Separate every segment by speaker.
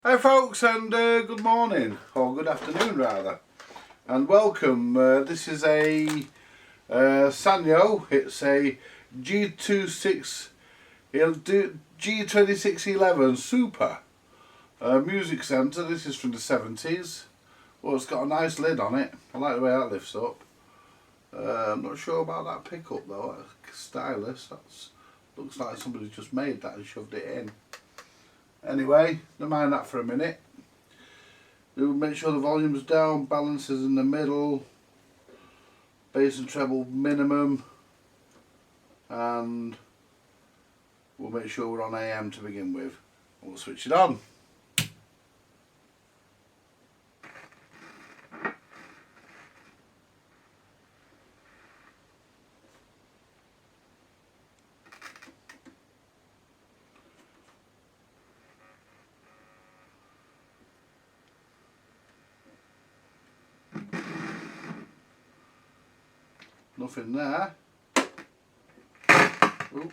Speaker 1: Hi folks, and good morning, or good afternoon rather, and welcome. This is a SANYO. It's a G2611 Super music centre. This is from the 70s. Well, it's got a nice lid on it. I like the way that lifts up. I'm not sure about that pickup though. That's stylish. Looks like somebody just made that and shoved it in. Anyway, don't mind that for a minute. We'll make sure the volume's down, balance is in the middle, bass and treble minimum, and we'll make sure we're on AM to begin with. We'll switch it on. Nothing there. Ooh.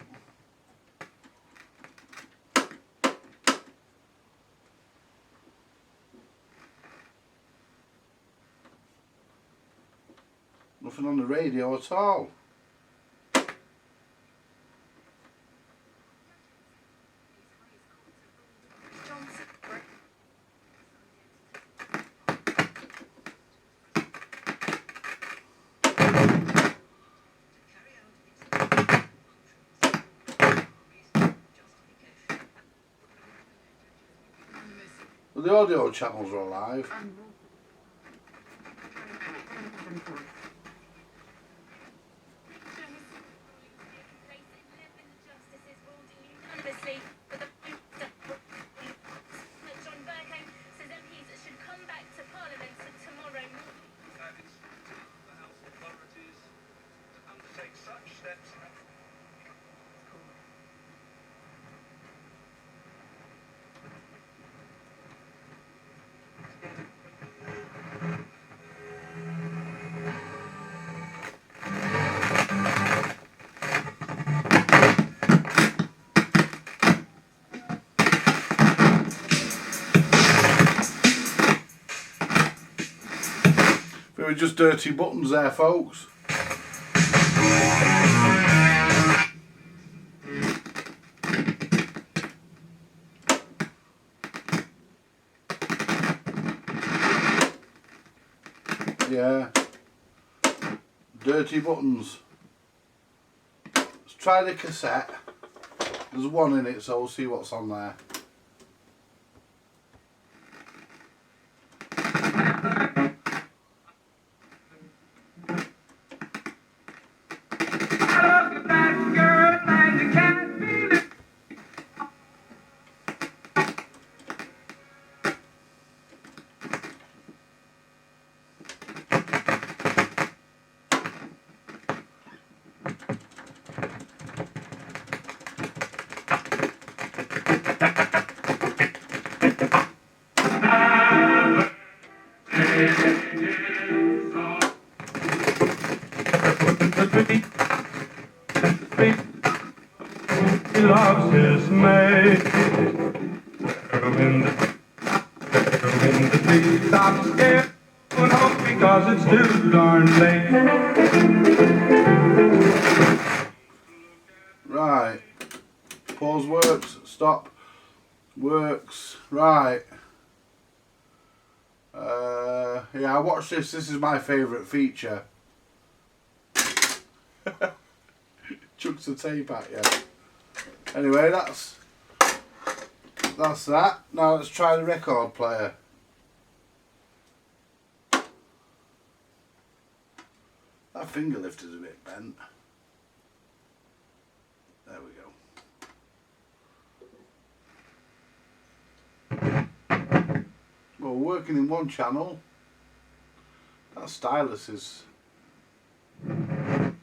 Speaker 1: Nothing on the radio at all. Well, the audio channels are alive. They were just dirty buttons there, folks. Yeah, dirty buttons. Let's try the cassette. There's one in it, so we'll see what's on there.
Speaker 2: He loves his mate. In the treetops, everyone hopes because it's too darn late.
Speaker 1: Right. Pause works. Stop works. Right. Yeah, I watched this. This is my favourite feature. Chucks the tape at you. Anyway, that's that. Now let's try the record player. That finger lift is a bit bent. There we go. Well, we're working in one channel. That stylus is... That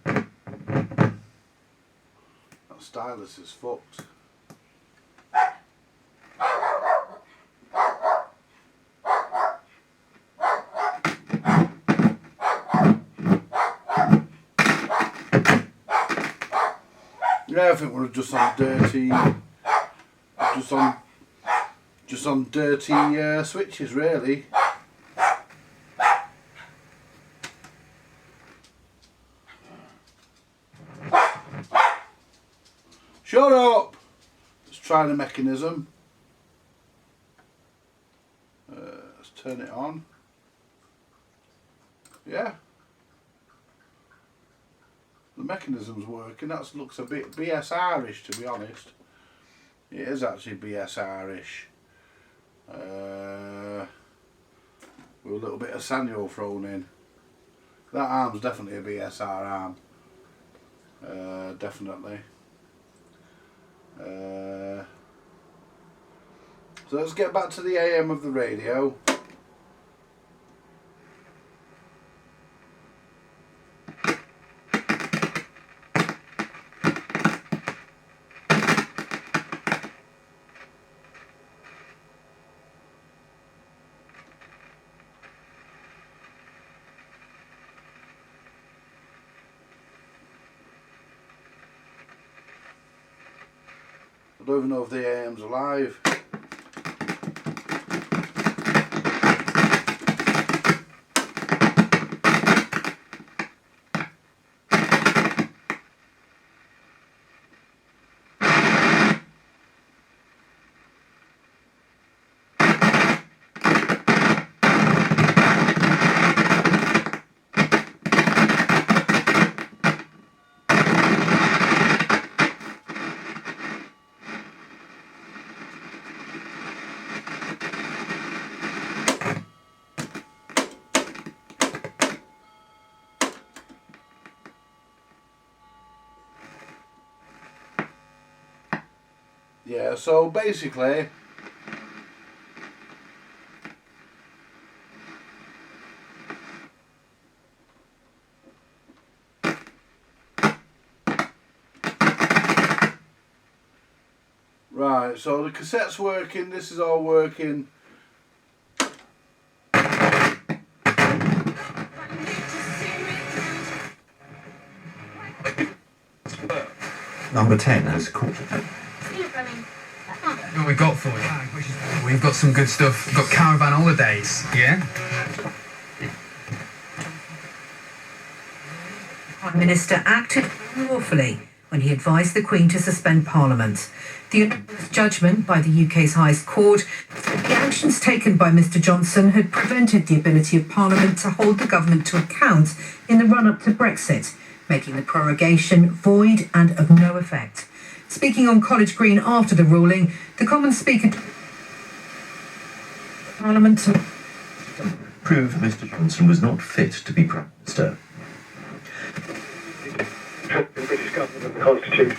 Speaker 1: stylus is fucked. Yeah, I think we're just on dirty, just on just on dirty switches really. Shut up! Let's try the mechanism. Let's turn it on. Yeah. The mechanism's working. That looks a bit BSR-ish, to be honest. It is actually BSR-ish. With a little bit of SANYO thrown in. That arm's definitely a BSR arm. Definitely. So let's get back to the AM of the radio. I don't even know if the AM's alive. Yeah, so basically right, so the cassette's working, this is all working.
Speaker 3: Number 10 has caught.
Speaker 4: What we got for you? We've got some good stuff. We've got caravan holidays, yeah?
Speaker 5: The Prime Minister acted lawfully when he advised the Queen to suspend Parliament. The judgment by the UK's highest court said the actions taken by Mr Johnson had prevented the ability of Parliament to hold the government to account in the run-up to Brexit, making the prorogation void and of no effect. Speaking on College Green after the ruling, the Commons Speaker Parliament
Speaker 3: Proved Mr Johnson was not fit to be Prime Minister.
Speaker 6: The British government and the Constitution.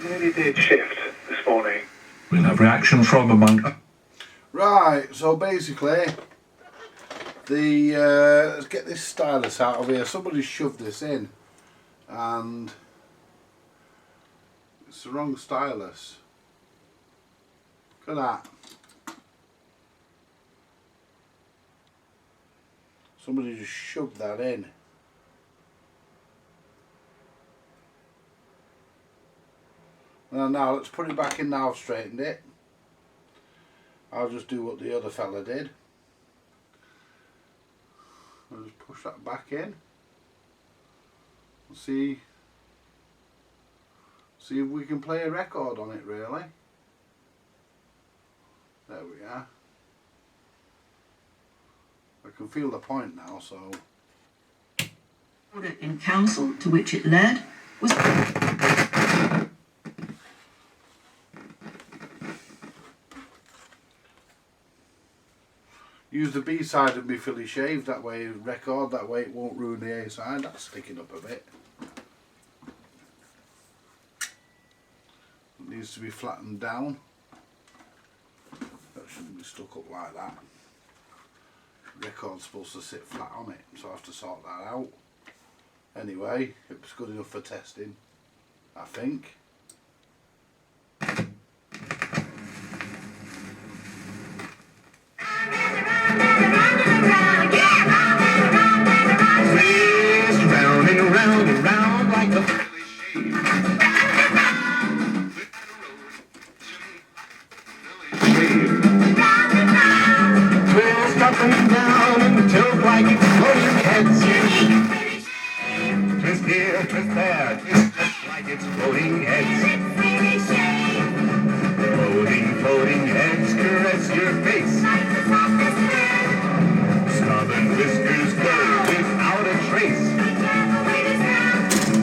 Speaker 6: Really did shift this morning.
Speaker 2: We'll have reaction from among...
Speaker 1: Right, so basically let's get this stylus out of here. Somebody shoved this in and it's the wrong stylus. Look at that. Somebody just shoved that in. Well, now let's put it back in now. I've straightened it. I'll just do what the other fella did. I'll just push that back in. See if we can play a record on it really. There we are. I can feel the point now, so.
Speaker 5: order in council to which it led was
Speaker 1: use the B side and be fully shaved, that way record, that way it won't ruin the A side. That's sticking up a bit. It needs to be flattened down. That shouldn't be stuck up like that. The record's supposed to sit flat on it, so I have to sort that out. Anyway, it was good enough for testing, I think.
Speaker 2: Round and round and round like a
Speaker 3: heads. Floating heads caress your face. Stubborn whiskers go without a trace.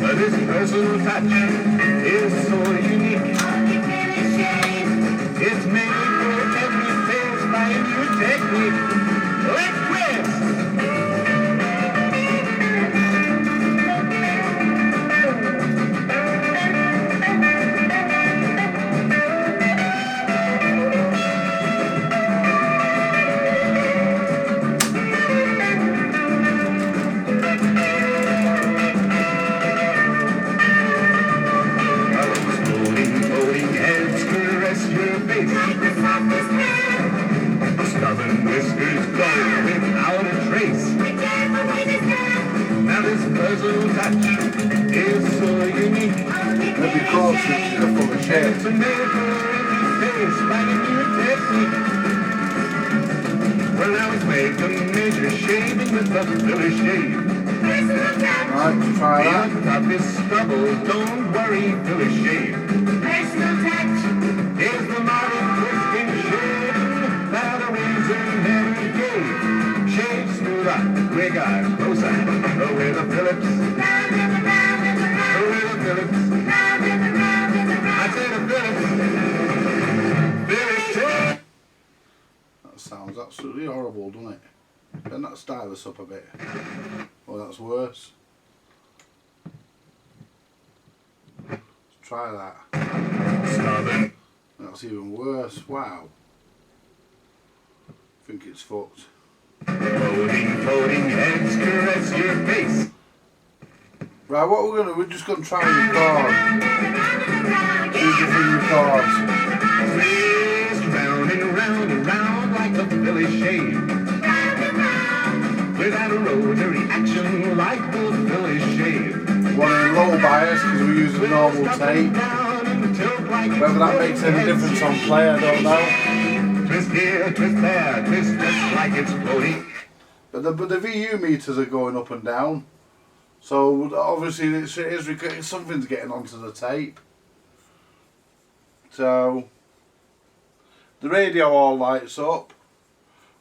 Speaker 3: But this personal touch is so unique. It's made for every face by a new technique. Let's twist! Floating heads caress your face. Stubborn whiskers go without a trace. Now this personal touch is so unique.
Speaker 1: Maybe close to the full of shit.
Speaker 3: It's made for every face by a new technique. Well, now it's made to measure shaving with the Philly shave.
Speaker 1: Right, try that.
Speaker 3: Beyond toughest stubble, don't worry, Philly shave. Here's the modern twisting shave that a razor never gave. Shave smoother, quicker, closer. Away the Phillips. Away the Phillips. I say the Phillips. Phillips shave.
Speaker 1: That sounds absolutely horrible, doesn't it? Can that style us up a bit? Oh, that's worse. Let's try that.
Speaker 3: Stubborn.
Speaker 1: That's even worse. Wow. I think it's fucked.
Speaker 3: Floating heads caress your face.
Speaker 1: Right, what we're just gonna try and record. 2 different records.
Speaker 3: Twist round and round and round like the Philly shave. Without a rotary action like the Philly shave.
Speaker 1: One in low bias because we use a normal tape. Whether that makes any difference on play, I don't know.
Speaker 3: Twist here, twist there, twist just like it's floating.
Speaker 1: But the VU meters are going up and down. So obviously something's getting onto the tape. So the radio all lights up.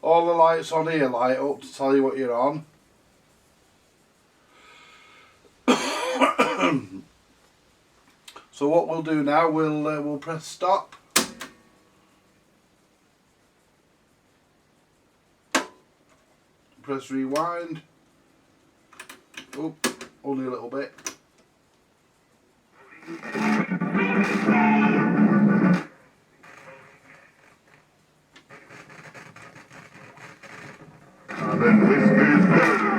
Speaker 1: All the lights on here light up to tell you what you're on. So what we'll do now, we'll press stop. Press rewind. Oh, only a little bit.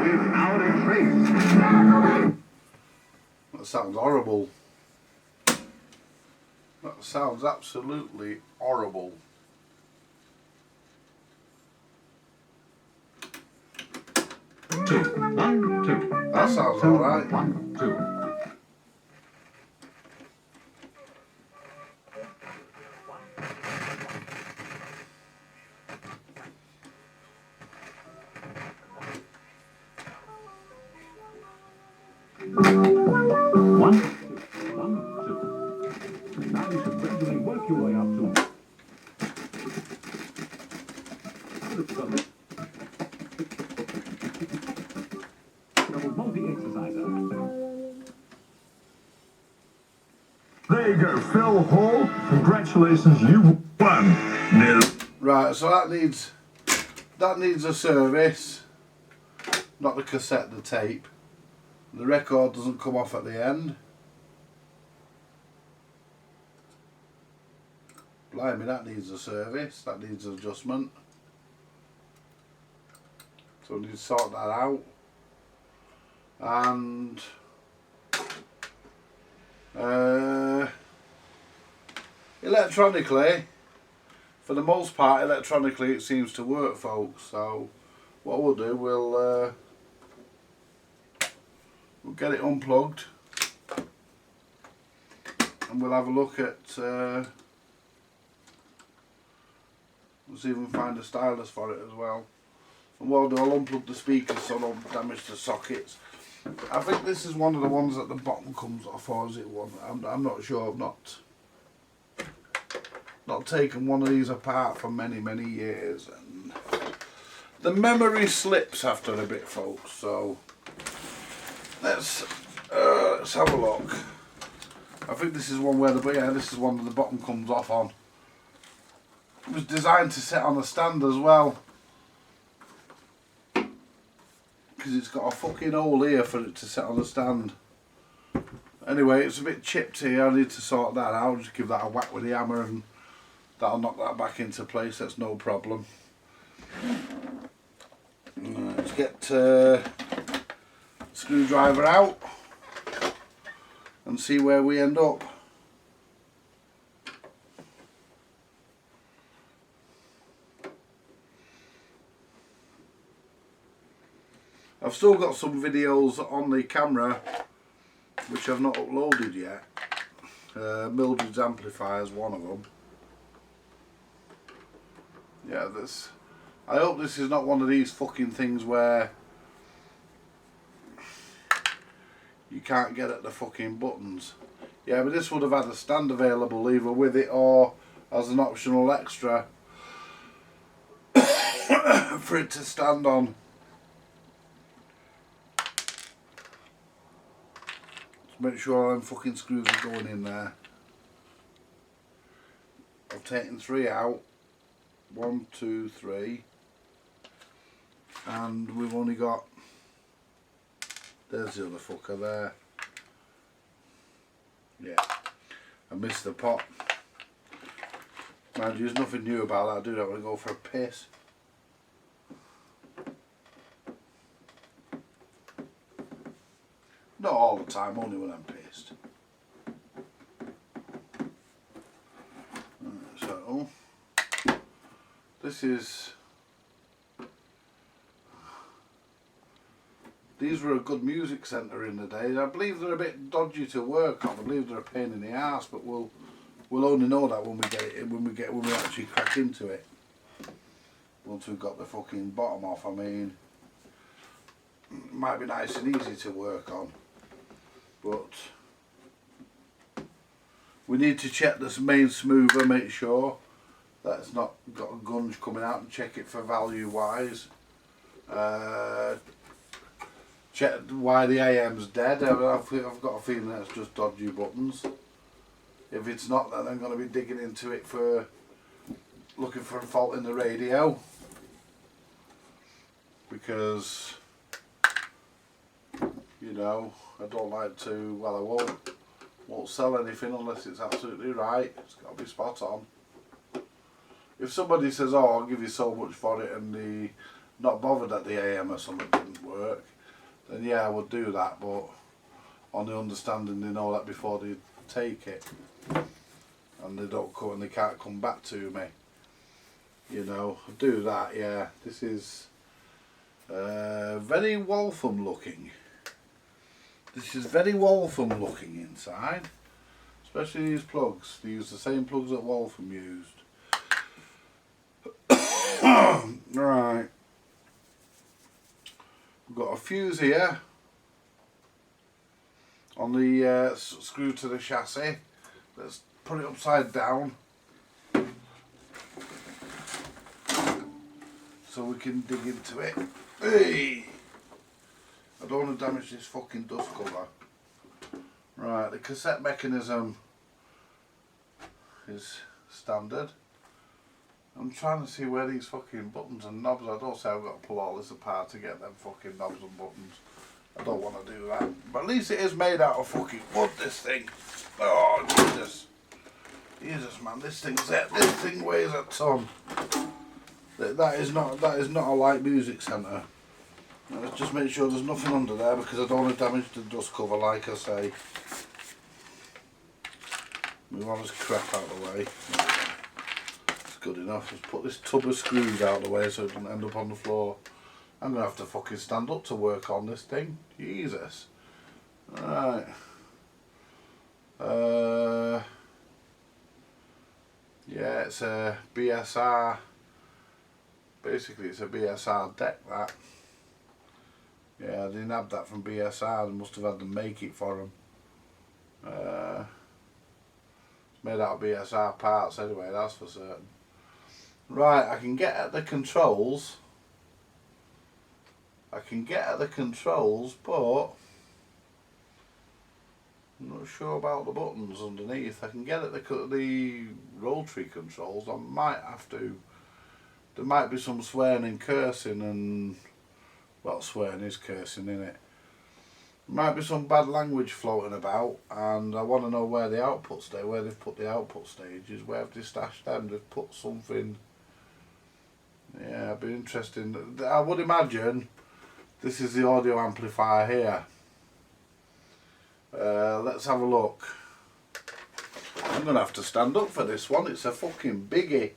Speaker 3: Without a trace.
Speaker 1: That sounds horrible. That sounds absolutely horrible.
Speaker 2: Two. 1, 2.
Speaker 1: That sounds alright.
Speaker 2: 1, 2. Now you should gradually work your way up to. Multi-exerciser. There you go, Phil Hall. Congratulations, you won.
Speaker 1: Right, so that needs a service. Not the cassette, the tape. The record doesn't come off at the end. Blimey, that needs a service. That needs an adjustment. So we need to sort that out. And electronically, for the most part, electronically it seems to work, folks. So what we'll do, we'll get it unplugged and we'll have a look at let's see if we can find a stylus for it as well. And what I'll do, I'll unplug the speakers so I don't damage the sockets. I think this is one of the ones at the bottom comes off, or is it one? I'm not sure. I've not taken one of these apart for many years, and the memory slips after a bit, folks. So let's have a look. I think this is one where this is one that the bottom comes off on. It was designed to sit on a stand as well, because it's got a fucking hole here for it to sit on a stand. Anyway, it's a bit chipped here. I need to sort that out. Just give that a whack with the hammer and that'll knock that back into place. That's no problem. Let's get screwdriver out and see where we end up. I've still got some videos on the camera which I've not uploaded yet. Mildred's amplifier is one of them. Yeah, I hope this is not one of these fucking things where you can't get at the fucking buttons. Yeah, but this would have had a stand available either with it or as an optional extra for it to stand on. Just make sure all them fucking screws are going in there. I've taken 3 out. 1, 2, 3, and we've only got, there's the other fucker there. Yeah, I missed the pot. Mind you, there's nothing new about that. I do that when I go for a piss. Not all the time, only when I'm pissed. So these were a good music centre in the day. I believe they're a bit dodgy to work on. I believe they're a pain in the arse, but we'll only know that when we get it, when we actually crack into it. Once we've got the fucking bottom off, I mean, it might be nice and easy to work on, but we need to check this main smoother, make sure that it's not got a gunge coming out, and check it for value wise. Check why the AM's dead. I've got a feeling that's just dodgy buttons. If it's not, then I'm going to be digging into it for looking for a fault in the radio, because you know, I don't like to, well, I won't sell anything unless it's absolutely right. It's got to be spot on. If somebody says, oh, I'll give you so much for it, and the not bothered that the AM or something didn't work, then yeah, I would do that, but on the understanding they know that before they take it, and they don't come and they can't come back to me. You know, do that. Yeah, this is very Waltham looking. This is very Waltham looking inside, especially these plugs. They use the same plugs that Waltham used. Right, we've got a fuse here on the screw to the chassis. Let's put it upside down so we can dig into it. Hey! I don't want to damage this fucking dust cover. Right, the cassette mechanism is standard. I'm trying to see where these fucking buttons and knobs are. I don't say I've got to pull all this apart to get them fucking knobs and buttons. I don't want to do that. But at least it is made out of fucking wood, this thing. Oh, Jesus. Jesus, man, this thing weighs a ton. That is not a light music centre. Let's just make sure there's nothing under there, because I don't want to damage the dust cover, like I say. Move all this crap out of the way. It's good enough. Let's put this tub of screws out of the way so it doesn't end up on the floor. I'm going to have to fucking stand up to work on this thing. Jesus. Alright. Yeah, it's a BSR. Basically, it's a BSR deck, that. Yeah, they didn't have that from BSR. They must have had them make it for them. Made out of BSR parts anyway, that's for certain. Right, I can get at the controls. But I'm not sure about the buttons underneath. I can get at the rotary controls. I might have to. There might be some swearing and cursing and, well, swearing is cursing, isn't it? Might be some bad language floating about, and I want to know where the outputs stay, where they've put the output stages, where have they stashed them? They've put something. Yeah, it'd be interesting. I would imagine this is the audio amplifier here. Let's have a look. I'm gonna have to stand up for this one. It's a fucking biggie.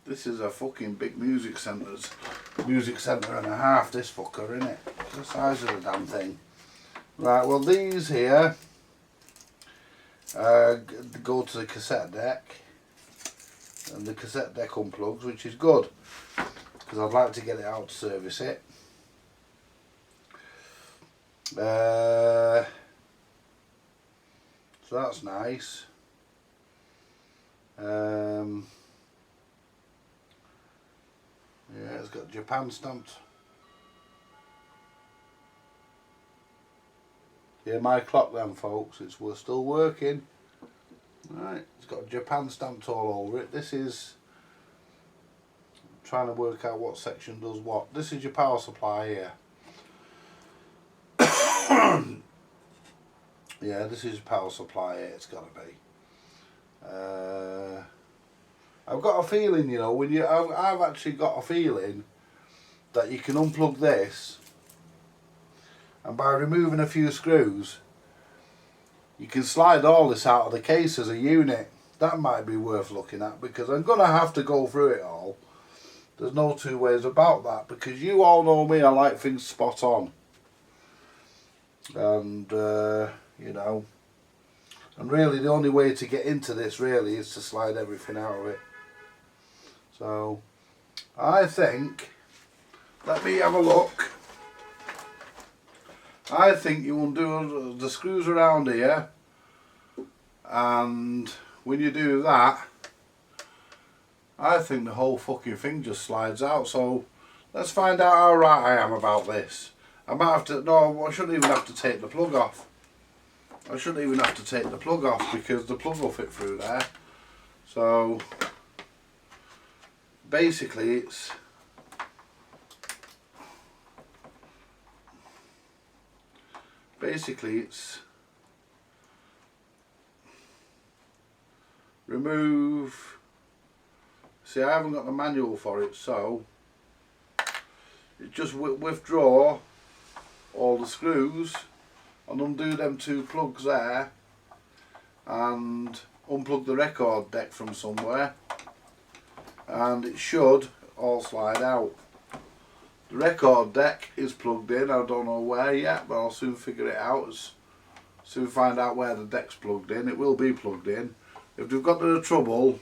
Speaker 1: This is a fucking big music centre and a half. This fucker, innit? The size of the damn thing. Right. Well, these here go to the cassette deck, and the cassette deck unplugs, which is good because I'd like to get it out to service it. So that's nice. Yeah, it's got Japan stamped. Yeah, my clock then, folks. We're still working. Right, it's got Japan stamped all over it. This is trying to work out what section does what. This is your power supply here. Yeah, this is power supply here. It's got to be. I've got a feeling, you know, I've actually got a feeling that you can unplug this, and by removing a few screws, you can slide all this out of the case as a unit. That might be worth looking at, because I'm going to have to go through it all. There's no two ways about that, because you all know me, I like things spot on. And, you know, and really the only way to get into this really is to slide everything out of it. So, I think, let me have a look. I think you undo the screws around here, and when you do that, I think the whole fucking thing just slides out. So let's find out how right I am about this. I might have to, no, I shouldn't even have to take the plug off. I shouldn't even have to take the plug off, because the plug will fit through there. So basically it's remove. See, I haven't got the manual for it, so it just withdraw all the screws and undo them two plugs there, and unplug the record deck from somewhere, and it should all slide out. The record deck is plugged in. I don't know where yet, but I'll soon figure it out. Soon find out where the deck's plugged in. It will be plugged in. If they've got the trouble,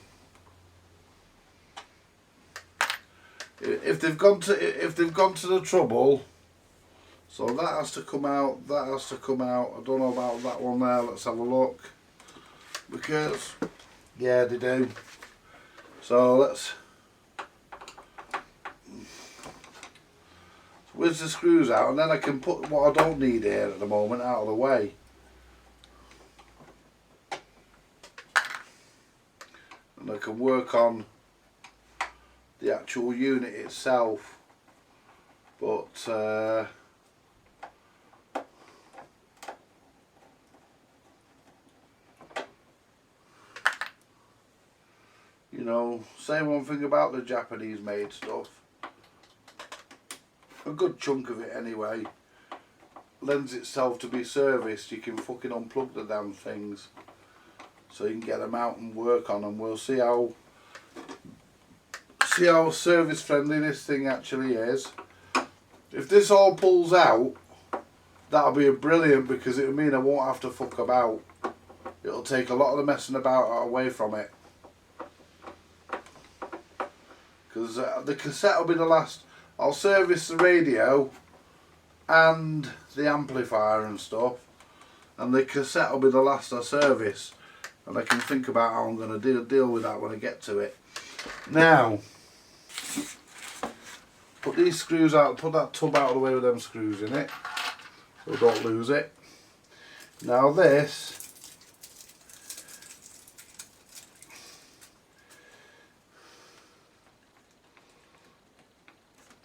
Speaker 1: if they've gone to the trouble, so that has to come out. That has to come out. I don't know about that one there. Let's have a look, because yeah, they do. So let's. Whiz the screws out, and then I can put what I don't need here at the moment out of the way. And I can work on the actual unit itself. But you know, say one thing about the Japanese made stuff. A good chunk of it anyway lends itself to be serviced. You can fucking unplug the damn things, so you can get them out and work on them. We'll see how service friendly this thing actually is. If this all pulls out, that'll be brilliant, because it'll mean I won't have to fuck about. It'll take a lot of the messing about away from it, because the cassette will be the last. I'll service the radio and the amplifier and stuff, and the cassette will be the last I service, and I can think about how I'm going to deal with that when I get to it. Now, put these screws out, put that tub out of the way with them screws in it, so don't lose it. Now this,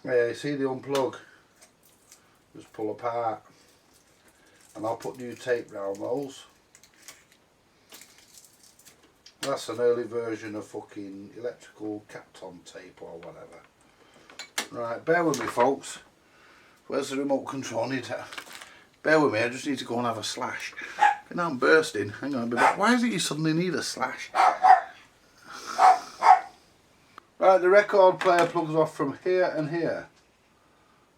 Speaker 1: yeah, you see the unplug, just pull apart, and I'll put new tape round those. That's an early version of fucking electrical Kapton tape or whatever. Right, bear with me folks. Where's the remote control? Bear with me, I just need to go and have a slash. Now I'm bursting. Hang on a bit. Why is it you suddenly need a slash? Right, the record player plugs off from here and here.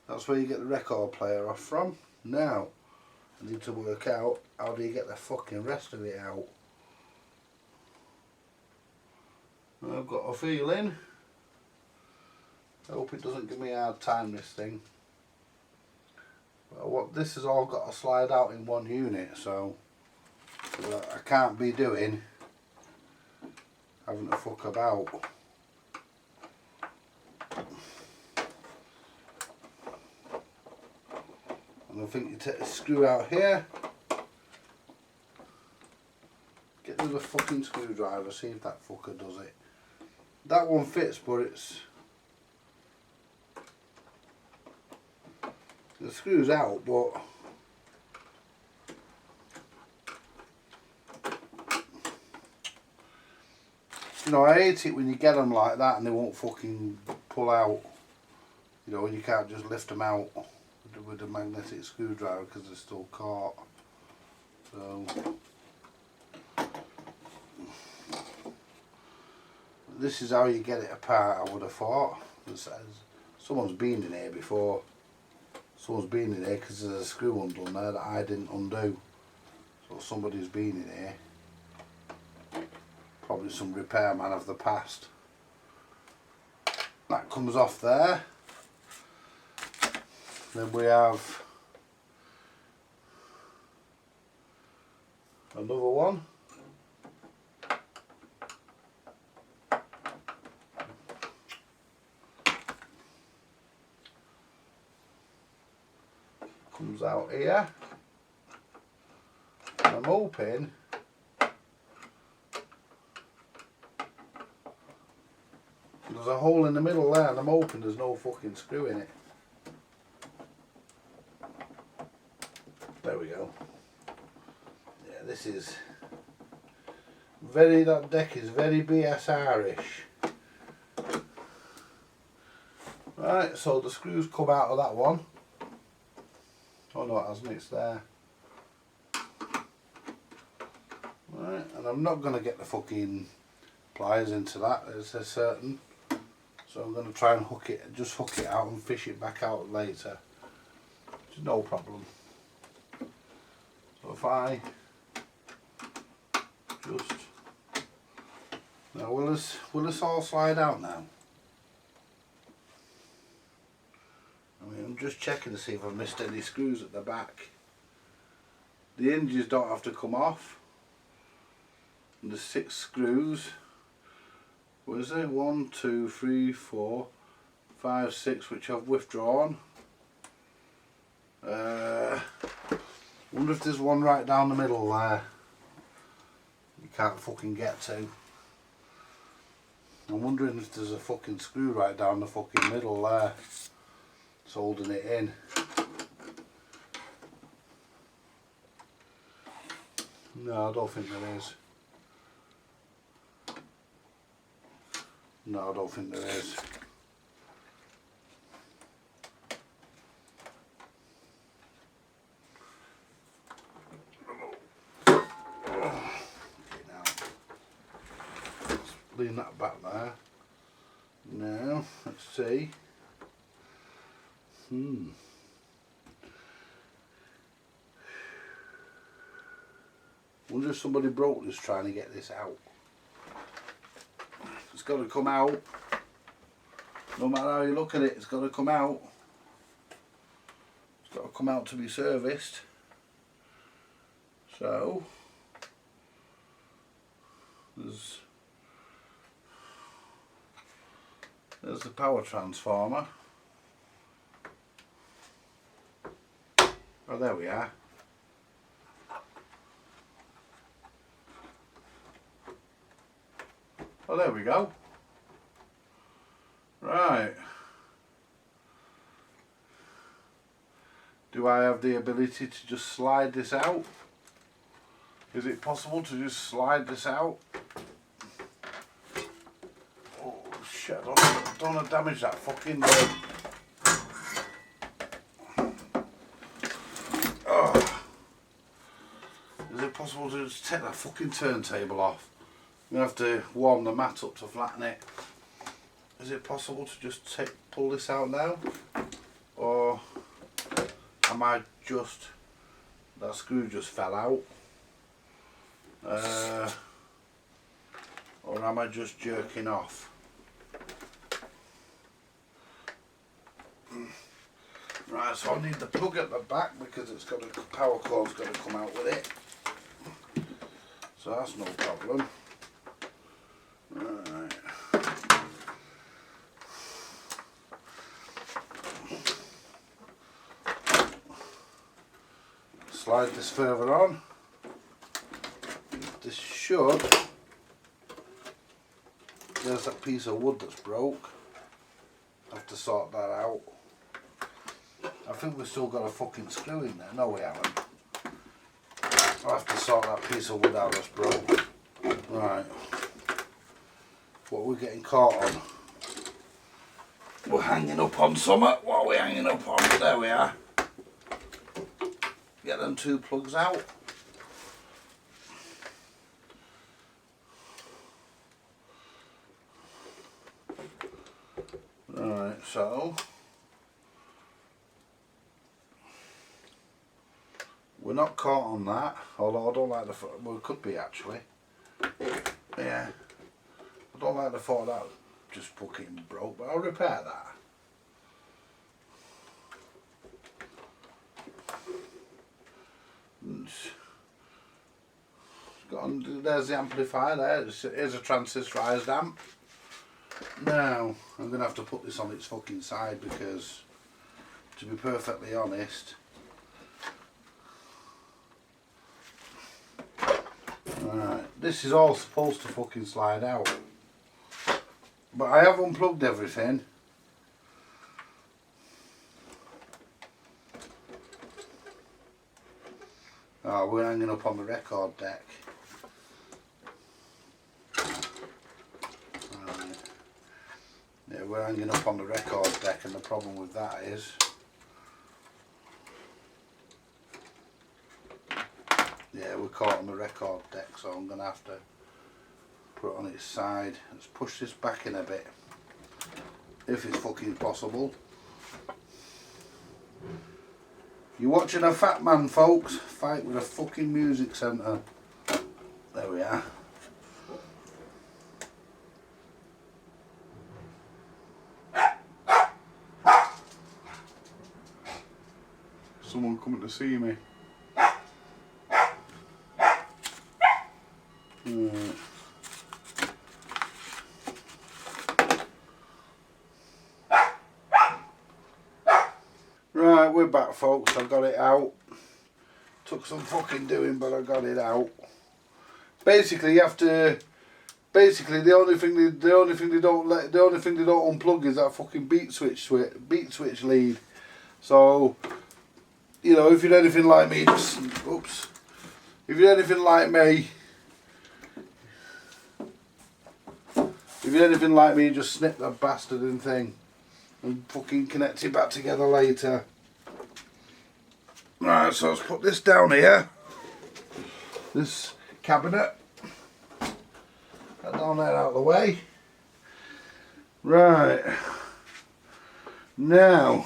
Speaker 1: That's where you get the record player off from. Now, I need to work out how do you get the fucking rest of it out. I've got a feeling. I hope it doesn't give me a hard time, this thing. But what this has all got to slide out in one unit, so I can't be doing having to fuck about. And I think you take the screw out here, get rid of the fucking screwdriver, see if that fucker does it. That one fits, but it's the screw's out, but you know, I hate it when you get them like that and they won't fucking pull out. You know, when you can't just lift them out with a magnetic screwdriver because they're still caught. So this is how you get it apart, I would have thought. Someone's been in here before. Someone's been in here because there's a screw undone there that I didn't undo. So somebody's been in here. Probably some repairman of the past. That comes off there. Then we have another one. Comes out here. And I'm hoping there's a hole in the middle there, and I'm hoping there's no fucking screw in it. There we go. Yeah, this is very, that deck is very BSR-ish. Right, so the screws come out of that one. Oh no, it hasn't, it's there. Right, and I'm not going to get the fucking pliers into that, it's a certain. So I'm going to try and just hook it out and fish it back out later. Which is no problem. So if I just, now will this all slide out now? I mean, I'm just checking to see if I've missed any screws at the back. The hinges don't have to come off. And there's 6 screws. What is it? 1, 2, 3, 4, 5, 6, which I've withdrawn. Wonder if there's one right down the middle there. You can't fucking get to. I'm wondering if there's a fucking screw right down the fucking middle there. It's holding it in. No, I don't think there is. No, I don't think there is. Okay, now let's lean that back there. Now, let's see. Wonder if somebody broke this trying to get this out. It's got to come out. No matter how you look at it, it's got to come out. It's got to come out to be serviced. So there's the power transformer. Oh, there we are. Oh, there we go. Right. Do I have the ability to just slide this out? Is it possible to just slide this out? Oh shit, I don't want to damage that fucking oh. Is it possible to just take that fucking turntable off? I'm going to have to warm the mat up to flatten it. Is it possible to just pull this out now? Or am I just... that screw just fell out? Or am I just jerking off? Right, so I need the plug at the back because it's got a power cord's got to come out with it. So that's no problem. Right. Slide this further on. This should... there's that piece of wood that's broke. I have to sort that out. I think we've still got a fucking screw in there. No, we haven't. I'll have to sort that piece of wood out that's broke. Right. What we're getting caught on. We're hanging up on something. What are we hanging up on? There we are. Get them two plugs out. Right, so we're not caught on that, although I don't like the well, it could be actually. Yeah, I don't like the thought that just fucking broke, but I'll repair that. There's the amplifier there. Here's a transistorized amp. Now I'm going to have to put this on its fucking side because, to be perfectly honest, right, this is all supposed to fucking slide out, but I have unplugged everything. Oh, we're hanging up on the record deck. Right. Yeah, we're hanging up on the record deck, and the problem with that is yeah, we're caught on the record deck, so I'm going to have to put it on its side. Let's push this back in a bit, if it's fucking possible. You're watching a fat man, folks, fight with a fucking music centre. There we are. Someone coming to see me. Right, we're back, folks. I got it out. Took some fucking doing, but I got it out. Basically, you have to. Basically, the only thing they don't unplug is that fucking beat switch lead. So, you know, if you're anything like me, just oops. If you're anything like me, just snip that bastard in thing and fucking connect it back together later. Right, so let's put this down here. This cabinet. That down there out of the way. Right. Now,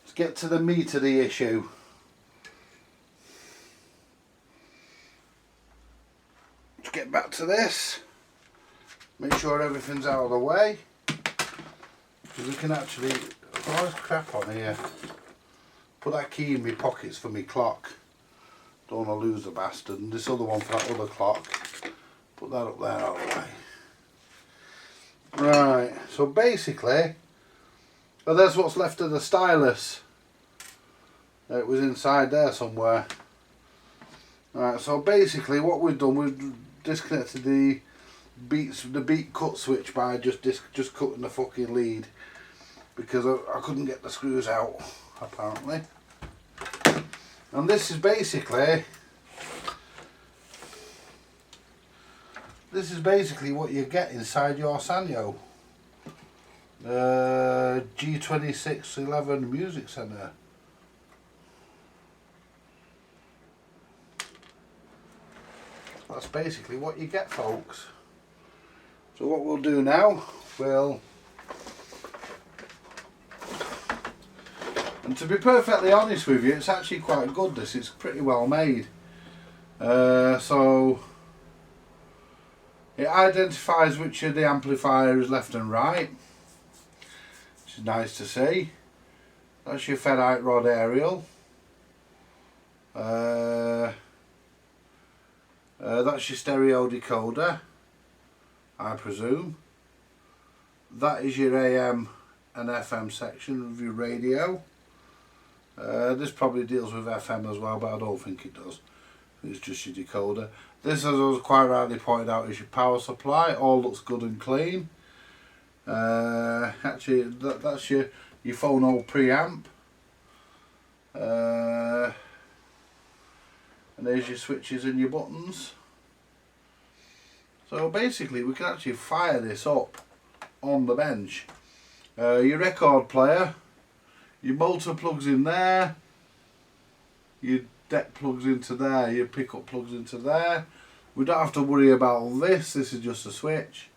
Speaker 1: let's get to the meat of the issue. Let's get back to this. Make sure everything's out of the way. Because we can actually... oh, there's crap on here. put that key in my pockets for my clock. Don't want to lose the bastard. And this other one for that other clock. Put that up there out of the way. Right, so basically, well, there's what's left of the stylus. It was inside there somewhere. Right, so basically what we've done, we've disconnected the beat cut switch by just cutting the fucking lead, because I couldn't get the screws out apparently. And this is basically what you get inside your SANYO G2611 music center. That's basically what you get, folks. So what we'll do now, and to be perfectly honest with you, it's actually quite good. This, it's pretty well made. So it identifies which of the amplifier is left and right, which is nice to see. That's your ferrite rod aerial. That's your stereo decoder, I presume. That is your AM and FM section of your radio. This probably deals with FM as well, but I don't think it does. It's just your decoder. This, as I was quite rightly pointed out, is your power supply. All looks good and clean. Actually, that's your phono preamp. And there's your switches and your buttons. So basically we can actually fire this up on the bench. Your record player, your motor plugs in there, your deck plugs into there, your pickup plugs into there. We don't have to worry about this, this is just a switch.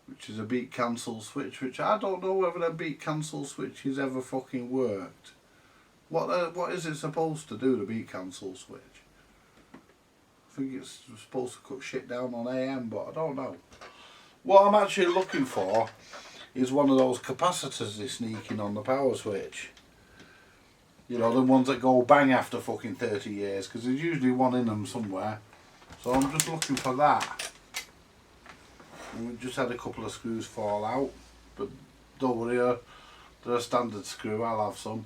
Speaker 1: Which is a beat cancel switch, which I don't know whether a beat cancel switch has ever fucking worked. What is it supposed to do, the beat cancel switch? I think it's supposed to cut shit down on AM, but I don't know. What I'm actually looking for is one of those capacitors they sneak in on the power switch. You know, the ones that go bang after fucking 30 years, because there's usually one in them somewhere. So I'm just looking for that. And we've just had a couple of screws fall out, but don't worry, they're a standard screw, I'll have some.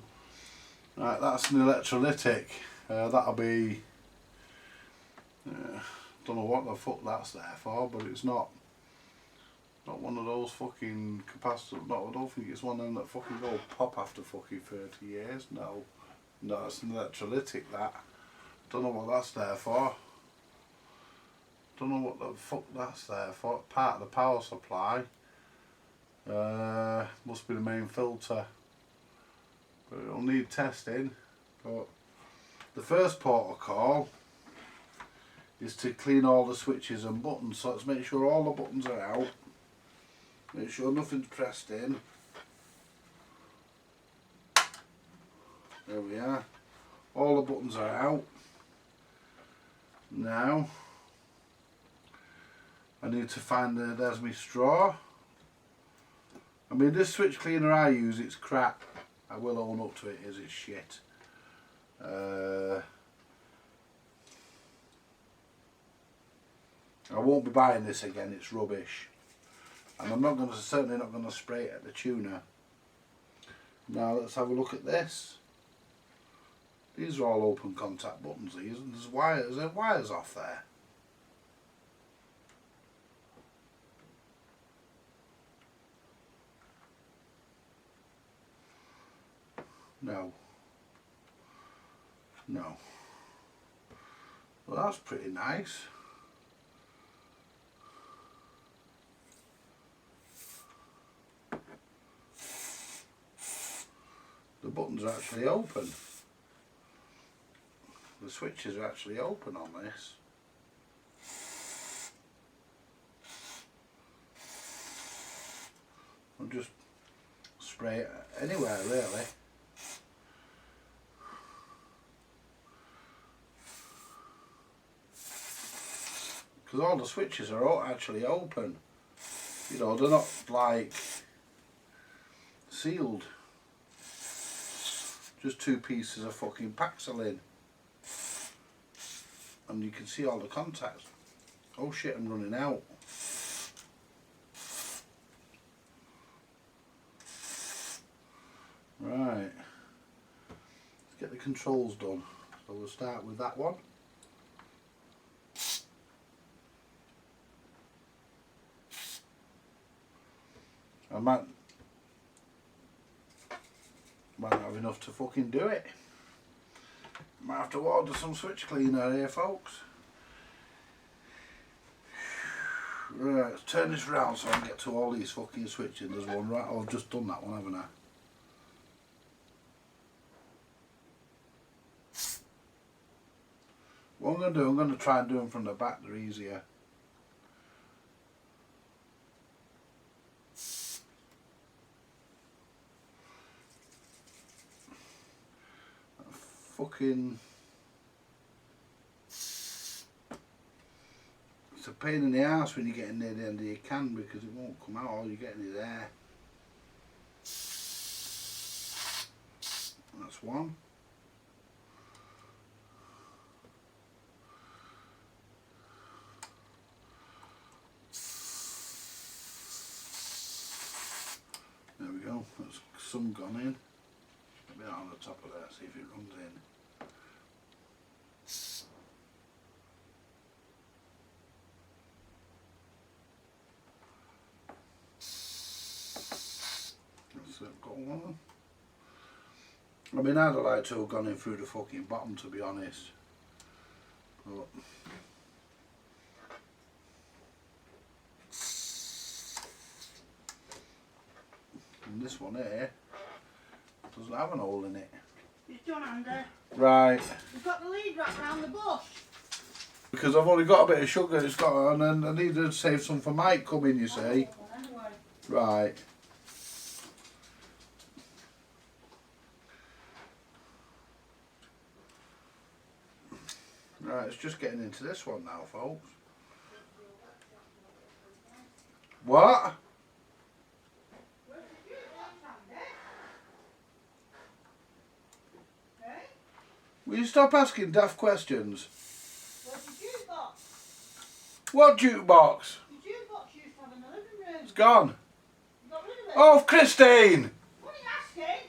Speaker 1: Right, that's an electrolytic. That'll be, don't know what the fuck that's there for, but it's not one of those fucking capacitors. No, I don't think it's one of them that fucking go pop after fucking 30 years. No, it's an electrolytic, that. Don't know what that's there for. Don't know what the fuck that's there for. Part of the power supply. Must be the main filter. But it'll need testing. But the first protocol is to clean all the switches and buttons. So let's make sure all the buttons are out. Make sure nothing's pressed in. There we are. All the buttons are out. Now I need to find there's my straw. I mean, this switch cleaner I use, it's crap. I will own up to it, it's shit. I won't be buying this again, it's rubbish. And I'm certainly not going to spray it at the tuner. Now let's have a look at this. These are all open contact buttons, these, and there's wires off there. No. Well, that's pretty nice. The buttons are actually open. The switches are actually open on this. I'll just spray it anywhere really. Because all the switches are actually open. You know, they're not like sealed. Just 2 pieces of fucking Paxilin. And you can see all the contacts. Oh shit, I'm running out. Right. Let's get the controls done. So we'll start with that one. I might not have enough to fucking do it. Might have to order some switch cleaner here, folks. Right, let's turn this round so I can get to all these fucking switches. There's one right. Oh, I've just done that one, haven't I? What I'm going to do, I'm going to try and do them from the back. They're easier. Fucking, it's a pain in the ass when you're getting near the end of your can because it won't come out. All you're getting is air. That's one. There we go. That's some gone in. A bit on the top of there, see if it runs in. That's it, got one. I mean, I'd like to have gone in through the fucking bottom, to be honest. But and this one here doesn't have an hole in it.
Speaker 7: It's done, Andy.
Speaker 1: Right.
Speaker 7: You've got the lead wrapped round the bush.
Speaker 1: Because I've only got a bit of sugar, it's got, and then I need to save some for Mike coming, you see.
Speaker 7: Anyway.
Speaker 1: Right. Right, it's just getting into this one now, folks. What? Will you stop asking daft questions?
Speaker 7: Where's the jukebox?
Speaker 1: What jukebox?
Speaker 7: The jukebox used to have in the living room.
Speaker 1: It's gone.
Speaker 7: You got rid of it?
Speaker 1: Oh, Christine!
Speaker 7: What are you asking?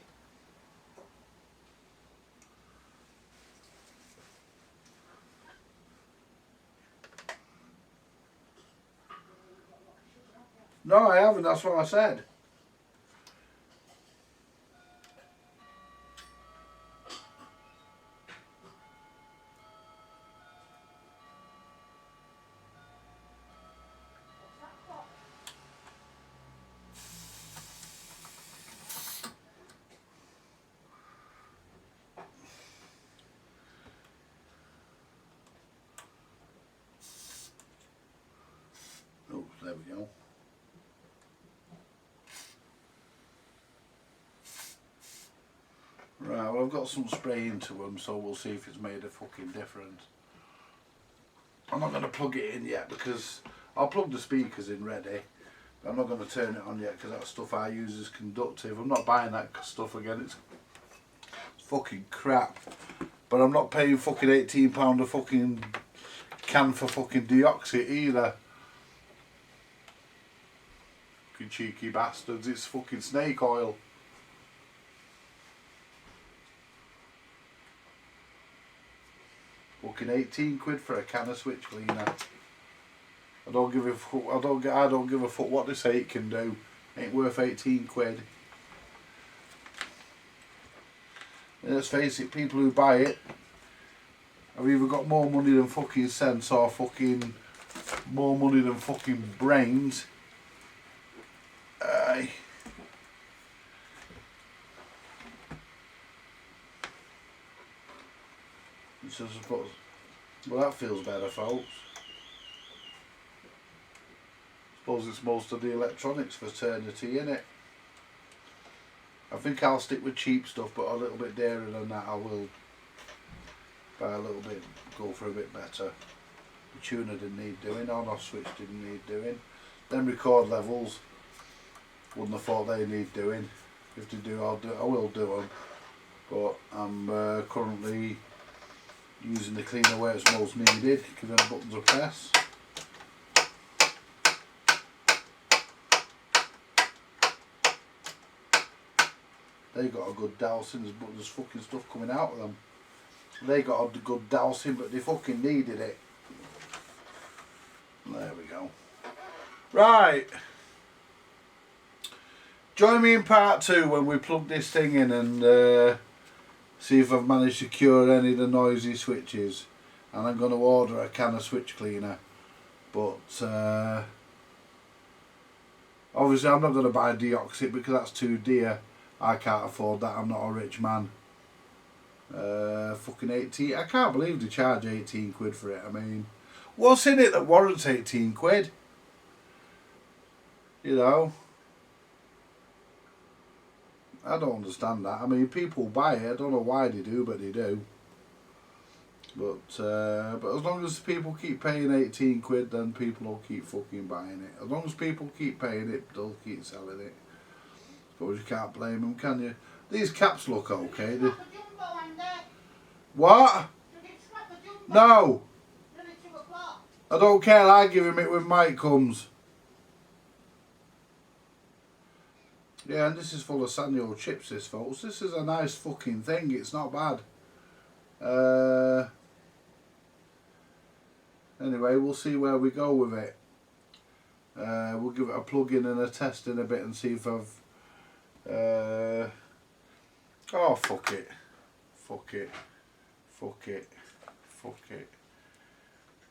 Speaker 1: No, I haven't, that's what I said. Oh, there we go. Right, well I've got some spray into them, so we'll see if it's made a fucking difference. I'm not going to plug it in yet because I'll plug the speakers in ready. But I'm not going to turn it on yet because that stuff I use is conductive. I'm not buying that stuff again, it's fucking crap. But I'm not paying fucking £18 a fucking can for fucking deoxit either. Fucking cheeky bastards, it's fucking snake oil. Fucking 18 quid for a can of switch cleaner. I don't give a fuck, I don't give a fuck what they say it can do. Ain't worth 18 quid. And let's face it, people who buy it have either got more money than fucking sense or fucking more money than fucking brains. Aye. So I suppose, well that feels better, folks. Suppose it's most of the electronics for eternity, innit? I think I'll stick with cheap stuff, but a little bit dearer than that I will buy a little bit, go for a bit better. The tuner didn't need doing, on-off switch didn't need doing. Then record levels, wouldn't have thought they need doing. If they do, I will do them. But I'm currently using the cleaner where it's most needed, giving the buttons a press. They got a good dousing, but there's fucking stuff coming out of them. They got a good dousing, but they fucking needed it. There we go. Right. Join me in part 2 when we plug this thing in and see if I've managed to cure any of the noisy switches. And I'm going to order a can of switch cleaner. But obviously I'm not going to buy deoxit because that's too dear. I can't afford that, I'm not a rich man. Fucking 18, I can't believe they charge 18 quid for it. I mean, what's in it that warrants 18 quid? You know, I don't understand that. I mean, people buy it, I don't know why they do, but they do. But as long as people keep paying 18 quid, then people will keep fucking buying it. As long as people keep paying it, they'll keep selling it. But you can't blame them, can you? These caps look okay.
Speaker 7: Scrap the jumbo, Andy.
Speaker 1: What?
Speaker 7: Did it scrap the jumbo?
Speaker 1: No,
Speaker 7: Then it's 2 o'clock.
Speaker 1: I don't care. I give him it when Mike comes. Yeah, and this is full of SANYO chips, this, folks. This is a nice fucking thing. It's not bad. Anyway, we'll see where we go with it. We'll give it a plug in and a test in a bit and see if I've... oh, fuck it. Fuck it. Fuck it. Fuck it.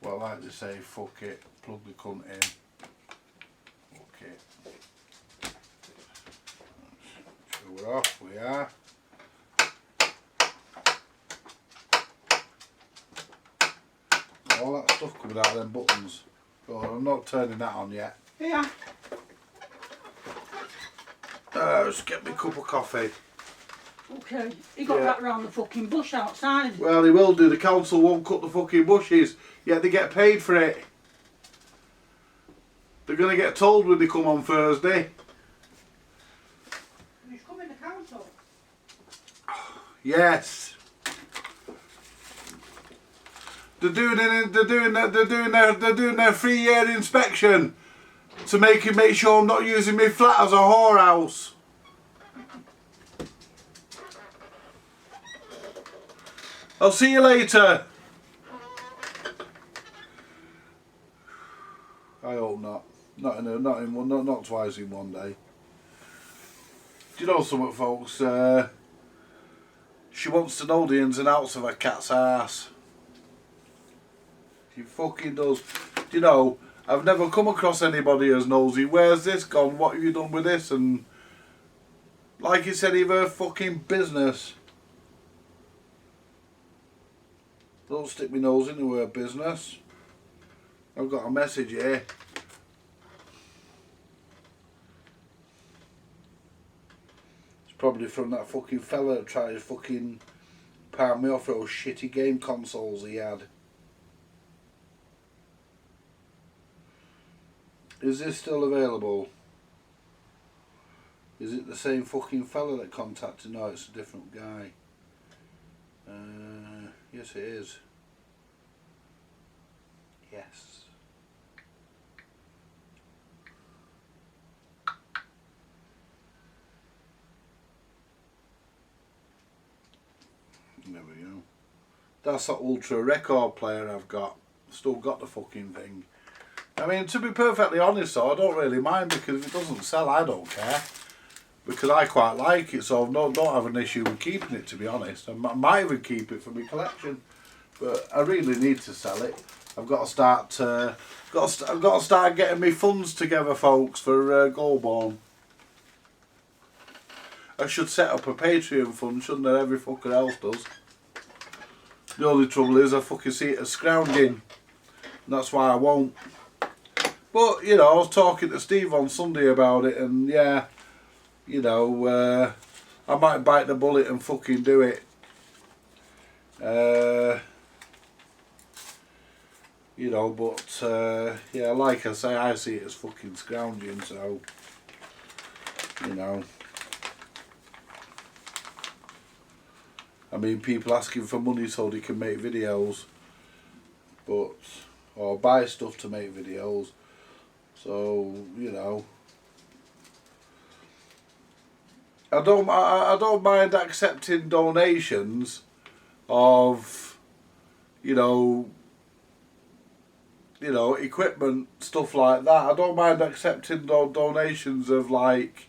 Speaker 1: Well, I like to say, fuck it. Plug the cunt in. Fuck it. So we're off, we are. All that stuff coming out of them buttons. Oh, I'm not turning that on yet.
Speaker 7: Yeah.
Speaker 1: Just get me a cup of coffee.
Speaker 7: Okay. He got that round the fucking bush outside.
Speaker 1: Well, he will do. The council won't cut the fucking bushes, yet they get paid for it. They're going to get told when they come on Thursday.
Speaker 7: He's coming to council.
Speaker 1: Yes. They're doing their 3-year inspection to make sure I'm not using my flat as a whorehouse. I'll see you later. I hope not. Not twice in one day. Do you know something, folks? She wants to know the ins and outs of her cat's ass. She fucking does. Do you know, I've never come across anybody as nosy. Where's this gone? What have you done with this? And like it's any of her fucking business. Don't stick my nose into her business. I've got a message here. It's probably from that fucking fella that tried to fucking palm me off those shitty game consoles he had. Is this still available? Is it the same fucking fella that contacted? No, it's a different guy. Yes, it is. Yes. There we go. That's that ultra record player I've got. Still got the fucking thing. I mean, to be perfectly honest though, I don't really mind because if it doesn't sell, I don't care. Because I quite like it, so I don't have an issue with keeping it, to be honest. I might even keep it for my collection, but I really need to sell it. I've got to start. I've got to start getting my funds together, folks, for Goldborn. I should set up a Patreon fund, shouldn't I? Every fucker else does. The only trouble is I fucking see it as scrounging, and that's why I won't. But you know, I was talking to Steve on Sunday about it, and yeah. You know, I might bite the bullet and fucking do it. You know, but yeah, like I say, I see it as fucking scrounging, so, you know. I mean, people asking for money so they can make videos, or buy stuff to make videos. So, you know, I don't mind accepting donations of, you know, equipment, stuff like that. I don't mind accepting donations of like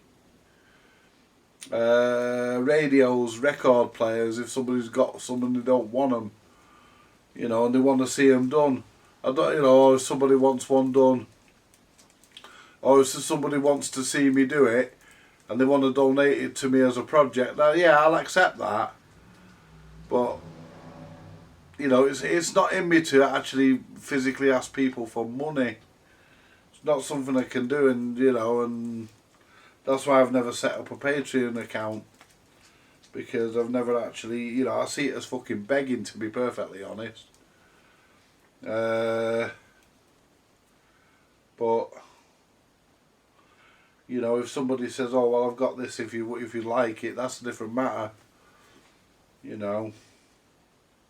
Speaker 1: radios, record players, if somebody's got some and they don't want them, you know, and they want to see them done. I don't, you know, or if somebody wants one done, or if somebody wants to see me do it and they want to donate it to me as a project, now yeah, I'll accept that. But you know, it's not in me to actually physically ask people for money. It's not something I can do, and you know, and that's why I've never set up a Patreon account, because I've never actually, you know, I see it as fucking begging, to be perfectly honest. But you know, if somebody says, "Oh well, I've got this. If you like it," that's a different matter. You know,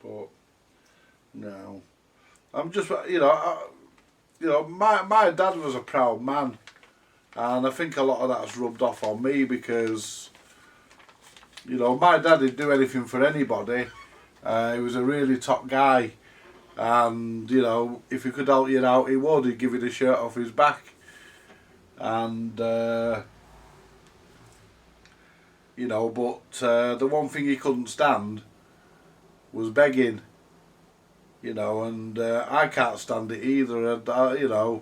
Speaker 1: but no, I'm just, you know, my dad was a proud man, and I think a lot of that's rubbed off on me, because you know, my dad would do anything for anybody. He was a really top guy, and you know, if he could help you out, he would. He'd give you the shirt off his back, and you know, but the one thing he couldn't stand was begging. You know, and I can't stand it either. And you know,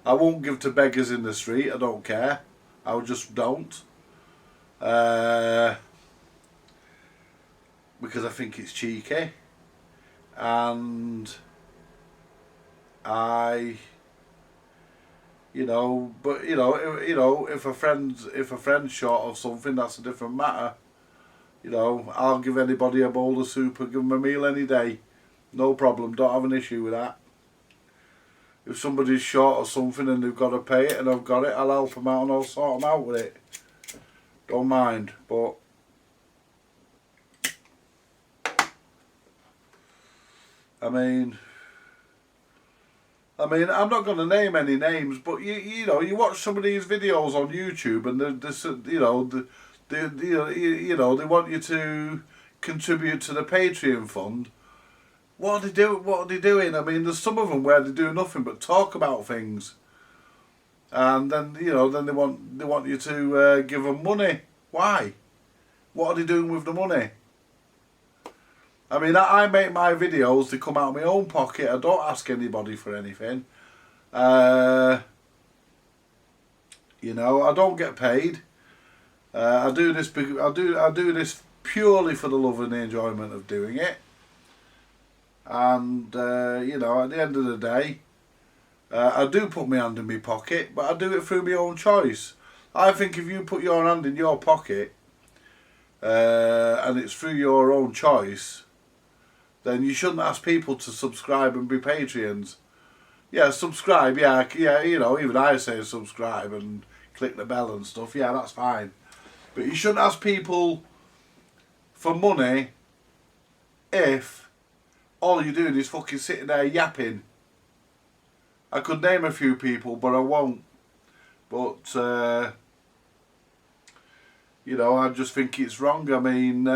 Speaker 1: I won't give to beggars in the street. I don't care. I just don't. Because I think it's cheeky, and you know, but you know, if a friend's short of something, that's a different matter. You know, I'll give anybody a bowl of soup or give them a meal any day. No problem, don't have an issue with that. If somebody's short of something and they've got to pay it and I've got it, I'll help them out and I'll sort them out with it. Don't mind, but I mean, I'm not going to name any names, but you know, you watch some of these videos on YouTube and they want you to contribute to the Patreon fund. What are they doing? I mean, there's some of them where they do nothing but talk about things, and then you know, then they want you to give them money. Why? What are they doing with the money? I mean, I make my videos, they come out of my own pocket. I don't ask anybody for anything. You know, I don't get paid. I do this purely for the love and the enjoyment of doing it. And you know, at the end of the day, I do put my hand in my pocket, but I do it through my own choice. I think if you put your hand in your pocket and it's through your own choice, then you shouldn't ask people to subscribe and be Patreons. Yeah, subscribe, yeah, you know, even I say subscribe and click the bell and stuff, yeah, that's fine. But you shouldn't ask people for money if all you're doing is fucking sitting there yapping. I could name a few people, but I won't. But, you know, I just think it's wrong. I mean,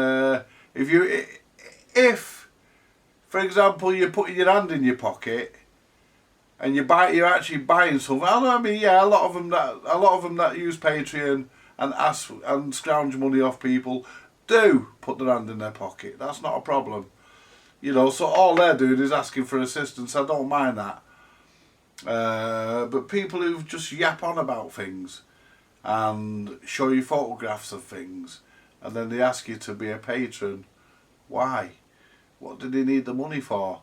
Speaker 1: if, for example, you're putting your hand in your pocket and you're actually buying something. I mean, yeah, a lot of them that use Patreon and ask and scrounge money off people do put their hand in their pocket. That's not a problem. You know, so all they're doing is asking for assistance. I don't mind that. But people who just yap on about things and show you photographs of things and then they ask you to be a patron, why? What do they need the money for?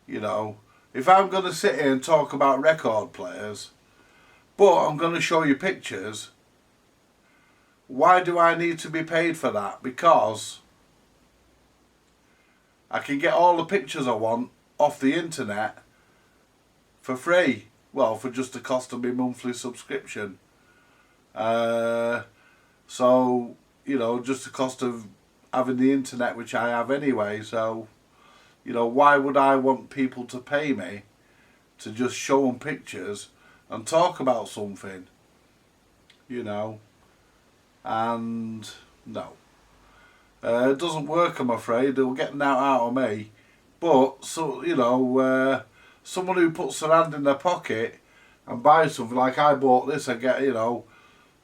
Speaker 1: You know, if I'm going to sit here and talk about record players, but I'm going to show you pictures, why do I need to be paid for that? Because I can get all the pictures I want off the internet for free. Well, for just the cost of my monthly subscription. So, you know, just the cost of having the internet, which I have anyway. So, you know, why would I want people to pay me to just show them pictures and talk about something? You know, and no. It doesn't work, I'm afraid. They'll get that out of me. But, so you know, someone who puts their hand in their pocket and buys something, like I bought this, I get, you know,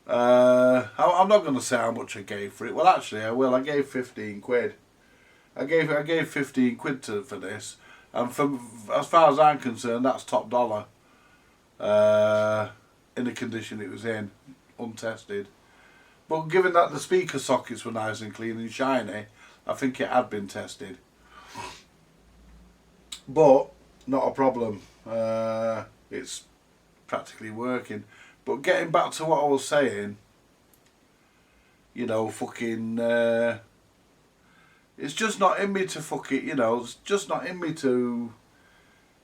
Speaker 1: I'm not going to say how much I gave for it. Well, actually, I will. I gave 15 quid. I gave 15 quid for this. And as far as I'm concerned, that's top dollar. In the condition it was in, untested. But given that the speaker sockets were nice and clean and shiny, I think it had been tested. But, not a problem. It's practically working. But getting back to what I was saying, you know, fucking, it's just not in me to fuck it, you know, it's just not in me to,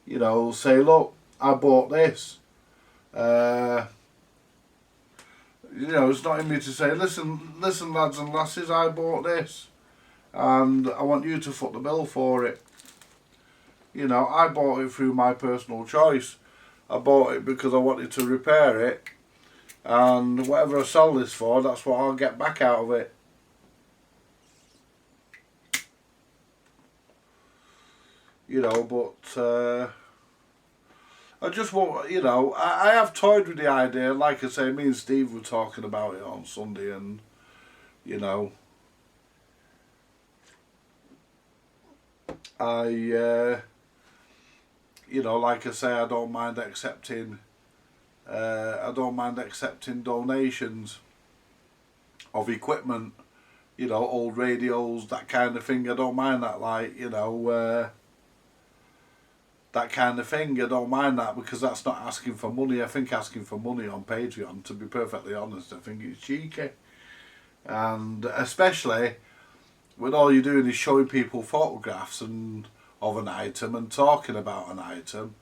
Speaker 1: you know, say, look, I bought this. You know, it's not in me to say, listen lads and lasses, I bought this and I want you to foot the bill for it. You know, I bought it through my personal choice. I bought it because I wanted to repair it, and whatever I sell this for, that's what I'll get back out of it. You know, but I just want, you know, I have toyed with the idea. Like I say, me and Steve were talking about it on Sunday, and, you know, you know, like I say, I don't mind accepting donations of equipment, you know, old radios, that kind of thing. I don't mind that, like, you know, that kind of thing. I don't mind that, because that's not asking for money. I think asking for money on Patreon, to be perfectly honest, I think it's cheeky. And especially when all you're doing is showing people photographs of an item and talking about an item.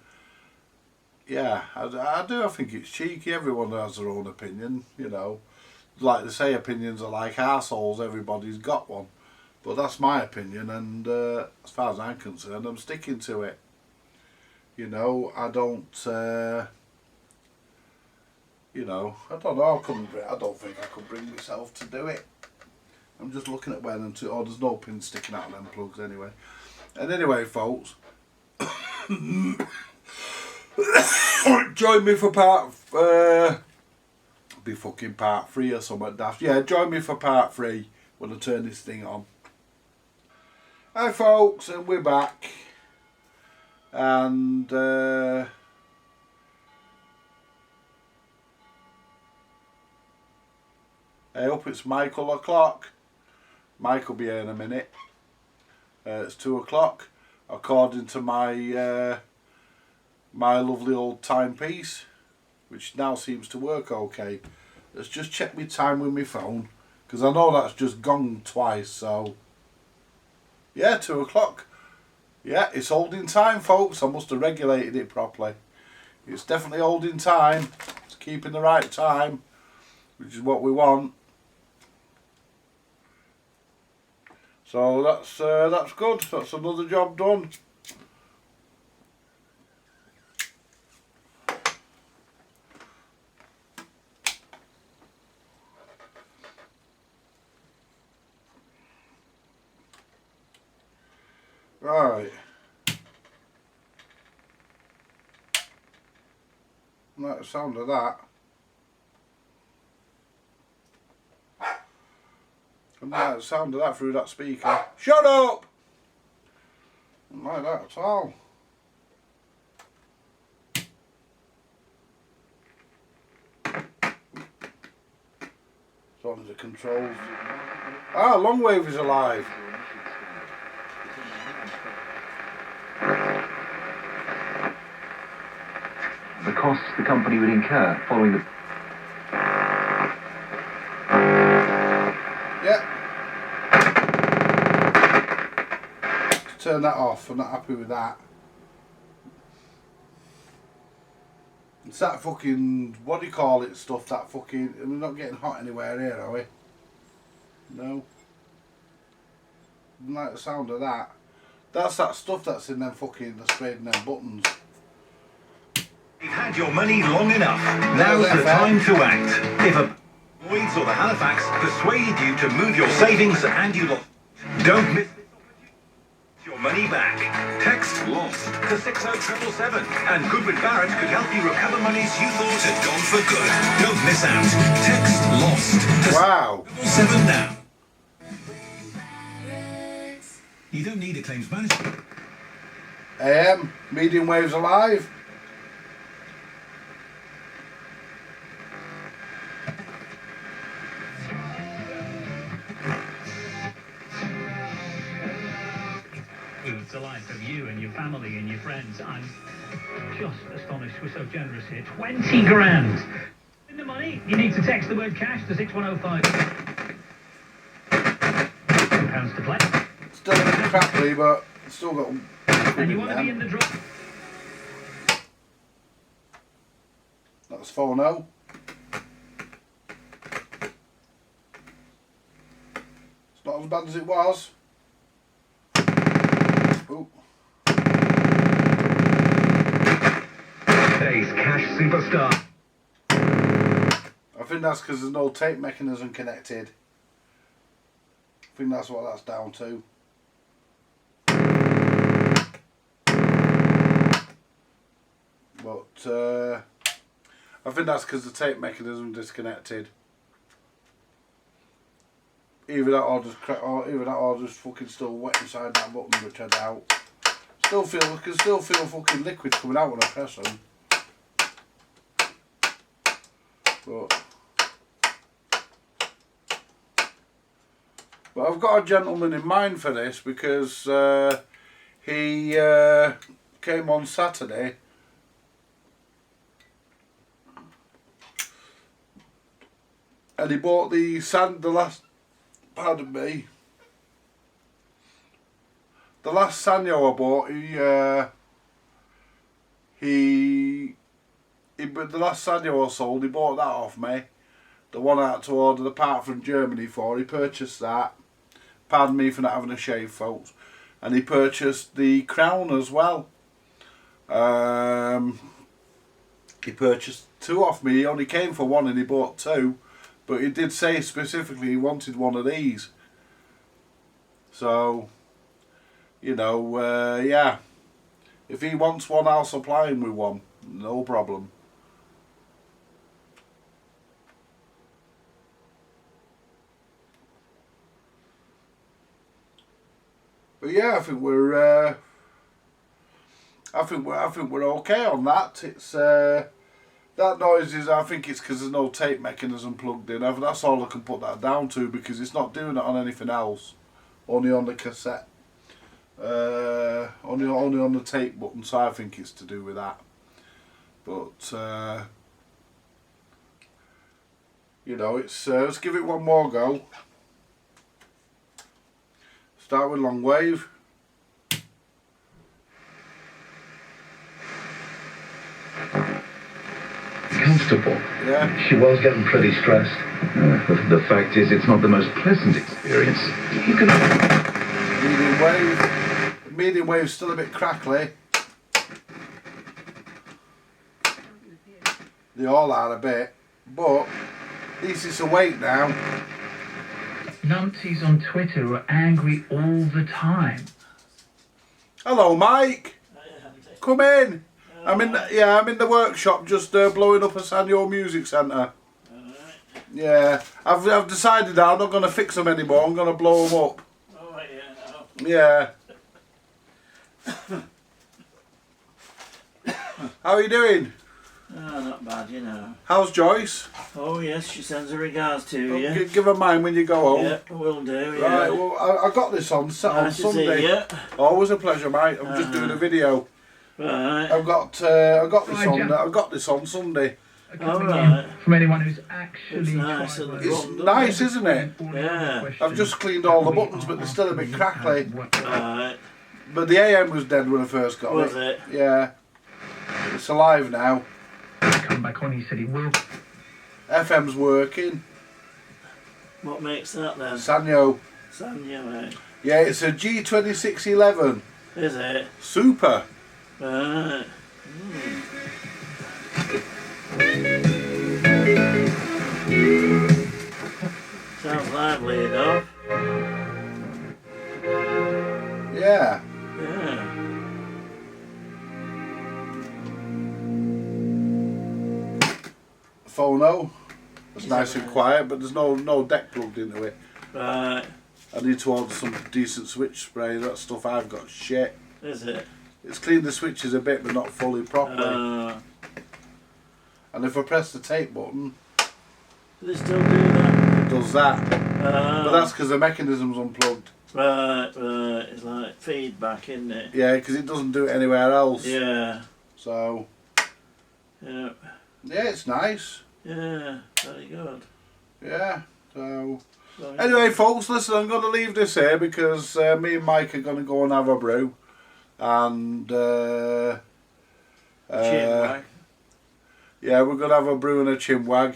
Speaker 1: Yeah, I do. I think it's cheeky. Everyone has their own opinion, you know. Like they say, opinions are like arseholes. Everybody's got one. But that's my opinion, and as far as I'm concerned, I'm sticking to it. You know, I don't, you know, I don't know, I don't think I could bring myself to do it. I'm just looking at where them two, oh, there's no pins sticking out of them plugs anyway. And anyway, folks, join me for be fucking part 3 or something daft. Yeah, join me for part 3 when I turn this thing on. Hi folks, and we're back. And I hope it's Michael o'clock. Mike will be here in a minute. It's 2 o'clock according to my my lovely old timepiece, which now seems to work okay. Let's just check my time with my phone, because I know that's just gone twice. So yeah, 2 o'clock. Yeah, it's holding time, folks. I must have regulated it properly. It's definitely holding time. It's keeping the right time, which is what we want. So that's good. That's another job done. Right. Like the sound of that. I like the sound of that through that speaker. Shut up! I don't like that at all. It's on the controls. Ah, Longwave is alive.
Speaker 8: The costs the company would incur following the...
Speaker 1: Yeah. Let's turn that off. I'm not happy with that. It's that fucking, what do you call it stuff, that fucking, we're not getting hot anywhere here, are we? No. Didn't like the sound of that. That's that stuff that's in them fucking sprayed in them buttons.
Speaker 3: You've had your money long enough. Now's the time to act. If a Lloyds or the Halifax persuaded you to move your savings and you lost, don't miss your money back. Text LOST to 60777 and Goodwin Barrett could help you recover monies you thought had gone for good. Don't miss out. Text LOST to
Speaker 1: Wow.
Speaker 3: 7 now. You don't need a claims manager.
Speaker 1: AM, medium waves alive.
Speaker 9: The life of you and your family and your friends. I'm just astonished we're so generous here. 20 grand! In the money, you need to text the word cash to 61005. £2 to play.
Speaker 1: Still a bit crappy, but still got.
Speaker 9: And you want to be in the draw.
Speaker 1: That's 4-0. It's not as bad as it was. Ooh.
Speaker 3: Today's cash superstar.
Speaker 1: I think that's because there's no tape mechanism connected. I think that's what that's down to. But I think that's because the tape mechanism disconnected. Either that or just fucking still wet inside that button, which I doubt. I can still feel fucking liquid coming out when I press them. But I've got a gentleman in mind for this because he came on Saturday. And he bought the last SANYO I bought, the last SANYO I sold, he bought that off me. The one I had to order the part from Germany for, he purchased that. Pardon me for not having a shave, folks. And he purchased the crown as well. He purchased 2 off me. He only came for 1 and he bought 2. But he did say specifically he wanted 1 of these. So, you know, yeah. If he wants 1, I'll supply him with 1. No problem. But yeah, I think we're okay on that. It's that noise is, I think it's because there's no tape mechanism plugged in. That's all I can put that down to because it's not doing it on anything else. Only on the cassette. Only on the tape button, so I think it's to do with that. But you know, it's let's give it one more go. Start with long wave.
Speaker 8: Comfortable.
Speaker 1: Yeah.
Speaker 8: She was getting pretty stressed. The fact is, it's not the most pleasant experience. You can.
Speaker 1: Medium wave. Medium wave's still a bit crackly. They all are a bit, but at least it's awake now.
Speaker 9: Numpties on Twitter are angry all the time.
Speaker 1: Hello, Mike. Come in. I'm in the workshop just blowing up a SANYO music centre. Yeah, I've decided I'm not going to fix them anymore. I'm going to blow them up.
Speaker 10: Oh
Speaker 1: Yeah. How are you doing?
Speaker 10: Oh, not bad, you know.
Speaker 1: How's Joyce?
Speaker 10: Oh yes, she sends her regards to you.
Speaker 1: Give her mine when you go home.
Speaker 10: Yeah, will do. Yeah.
Speaker 1: Right. Well, I got this on
Speaker 10: Nice to
Speaker 1: Sunday.
Speaker 10: see you.
Speaker 1: Always a pleasure, mate. I'm just doing a video.
Speaker 10: Right.
Speaker 1: I've got this on Sunday.
Speaker 10: Alright.
Speaker 9: From anyone who's actually
Speaker 10: It's nice,
Speaker 9: tried
Speaker 10: isn't it?
Speaker 1: It's nice, isn't it?
Speaker 10: Yeah.
Speaker 1: I've just cleaned all the buttons, but they're still a bit crackly.
Speaker 10: Right.
Speaker 1: But the AM was dead when I first got
Speaker 10: Was it?
Speaker 1: Yeah. It's alive now.
Speaker 9: Come back on, he said he will.
Speaker 1: FM's working.
Speaker 10: What makes that then?
Speaker 1: SANYO.
Speaker 10: SANYO, eh?
Speaker 1: Yeah, it's a G2611.
Speaker 10: Is it?
Speaker 1: Super.
Speaker 10: Right. Sounds lively enough.
Speaker 1: Yeah.
Speaker 10: Yeah.
Speaker 1: Phono. It's nice and quiet, but there's no deck plugged into it.
Speaker 10: Right.
Speaker 1: I need to order some decent switch spray. That stuff I've got shit.
Speaker 10: Is it?
Speaker 1: It's cleaned the switches a bit, but not fully properly. And if I press the tape button,
Speaker 10: Do they still do that?
Speaker 1: it does that. But that's because the mechanism's unplugged.
Speaker 10: Right, right. It's like feedback, isn't it?
Speaker 1: Yeah, because it doesn't do it anywhere else.
Speaker 10: Yeah.
Speaker 1: So,
Speaker 10: Yeah.
Speaker 1: yeah, it's nice.
Speaker 10: Yeah. Very good.
Speaker 1: Yeah. So,
Speaker 10: Very
Speaker 1: anyway, folks, listen, I'm going to leave this here because me and Mike are going to go and have a brew. And,
Speaker 10: Chinwag.
Speaker 1: yeah, we're going to have a brew and a chinwag.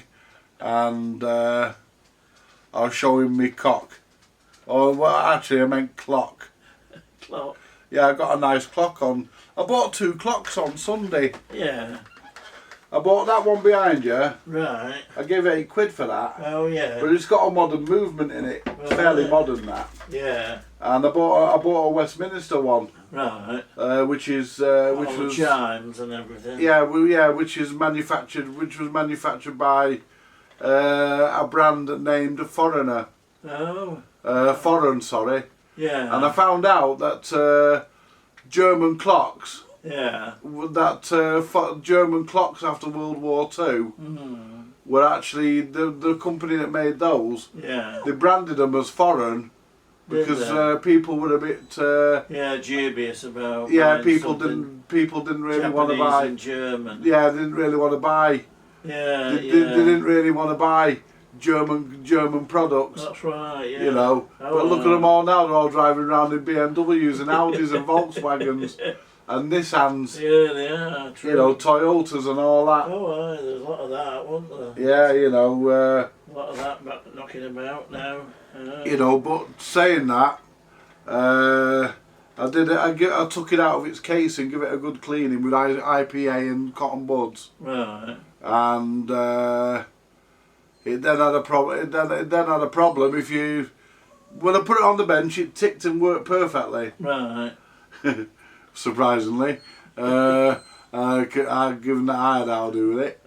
Speaker 1: And I'll show him me cock. Oh, well, actually, I meant clock.
Speaker 10: Clock.
Speaker 1: Yeah, I got a nice clock on. I bought 2 clocks on Sunday.
Speaker 10: Yeah.
Speaker 1: I bought that one behind you.
Speaker 10: Right.
Speaker 1: I gave £8 for that.
Speaker 10: Oh yeah.
Speaker 1: But it's got a modern movement in it. It's fairly modern, that.
Speaker 10: Yeah.
Speaker 1: And I bought a Westminster one.
Speaker 10: Right.
Speaker 1: Which is
Speaker 10: All
Speaker 1: which
Speaker 10: the
Speaker 1: was
Speaker 10: chimes and everything.
Speaker 1: yeah, which was manufactured by a brand named Foreigner.
Speaker 10: Oh.
Speaker 1: Foreign, sorry.
Speaker 10: Yeah.
Speaker 1: And I found out that German clocks,
Speaker 10: Yeah.
Speaker 1: German clocks after World War II were actually the company that made those.
Speaker 10: Yeah.
Speaker 1: They branded them as foreign because people were a bit
Speaker 10: yeah, dubious about.
Speaker 1: yeah,
Speaker 10: buying
Speaker 1: people
Speaker 10: something
Speaker 1: didn't really want to
Speaker 10: Japanese
Speaker 1: buy.
Speaker 10: and German.
Speaker 1: Yeah, they didn't really want to buy.
Speaker 10: Yeah.
Speaker 1: They
Speaker 10: Yeah.
Speaker 1: didn't really want to buy German products.
Speaker 10: That's right. Yeah.
Speaker 1: You know,
Speaker 10: Oh,
Speaker 1: but look at them all now. They're all driving around in BMWs and Audis and Volkswagens and Nissans.
Speaker 10: Yeah, they are. True.
Speaker 1: You know, Toyotas and all that.
Speaker 10: Oh, aye, there's a lot of that, wasn't there?
Speaker 1: Yeah, you know.
Speaker 10: A lot of that knocking about now.
Speaker 1: You know, but saying that, I took it out of its case and give it a good cleaning with IPA and cotton buds.
Speaker 10: Right.
Speaker 1: And it then had a problem. It then had a problem if you, when I put it on the bench, it ticked and worked perfectly.
Speaker 10: Right.
Speaker 1: Surprisingly, given that I had how to do with it,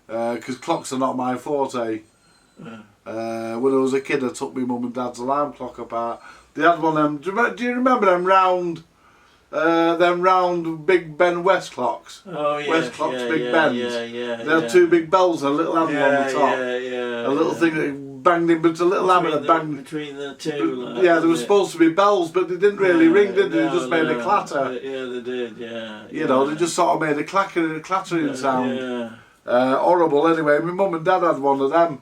Speaker 1: because clocks are not my forte. When I was a kid, I took my mum and dad's alarm clock apart. They had one of them. Do you remember them round Big Ben West clocks?
Speaker 10: Oh yeah.
Speaker 1: West clocks,
Speaker 10: yeah,
Speaker 1: Big
Speaker 10: yeah,
Speaker 1: Bens.
Speaker 10: Yeah.
Speaker 1: They had 2 big bells and a little handle on the top.
Speaker 10: Yeah.
Speaker 1: A little thing that banged in, but it's a little hammer that banged.
Speaker 10: Between the two. Like,
Speaker 1: Yeah, they were supposed to be bells, but they didn't really ring, did they? They just made a clatter.
Speaker 10: Yeah, they did. Yeah.
Speaker 1: You know, they just sort of made a clattering sound.
Speaker 10: Yeah.
Speaker 1: Horrible. Anyway, my mum and dad had one of them,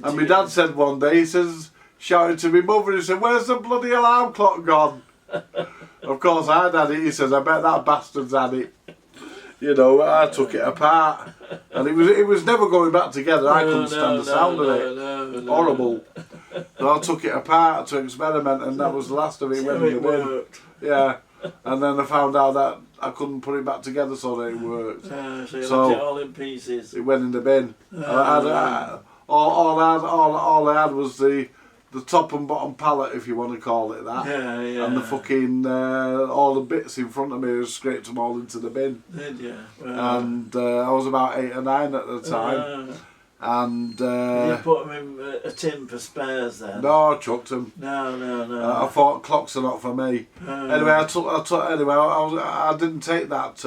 Speaker 1: and my dad said one day, he says, shouted to my mother, he said, "Where's the bloody alarm clock gone?" Of course, I'd had it. He says, "I bet that bastard's had it." You know, I took it apart, and it was never going back together. I couldn't stand the sound of it. Horrible. So I took it apart to experiment, and that was the last of it.
Speaker 10: So
Speaker 1: When
Speaker 10: it worked.
Speaker 1: Yeah, and then I found out that I couldn't put it back together, so that it worked.
Speaker 10: So you
Speaker 1: So-
Speaker 10: left it all in pieces.
Speaker 1: It went in the bin. All I had was the top and bottom pallet, if you want to call it that.
Speaker 10: Yeah.
Speaker 1: And the fucking all the bits in front of me, I scraped them all into the bin.
Speaker 10: Did you?
Speaker 1: And I was about 8 or 9 at the time. And
Speaker 10: you put them in a tin for spares then?
Speaker 1: no, I chucked them.
Speaker 10: No.
Speaker 1: I thought clocks are not for me. Anyway, I didn't take that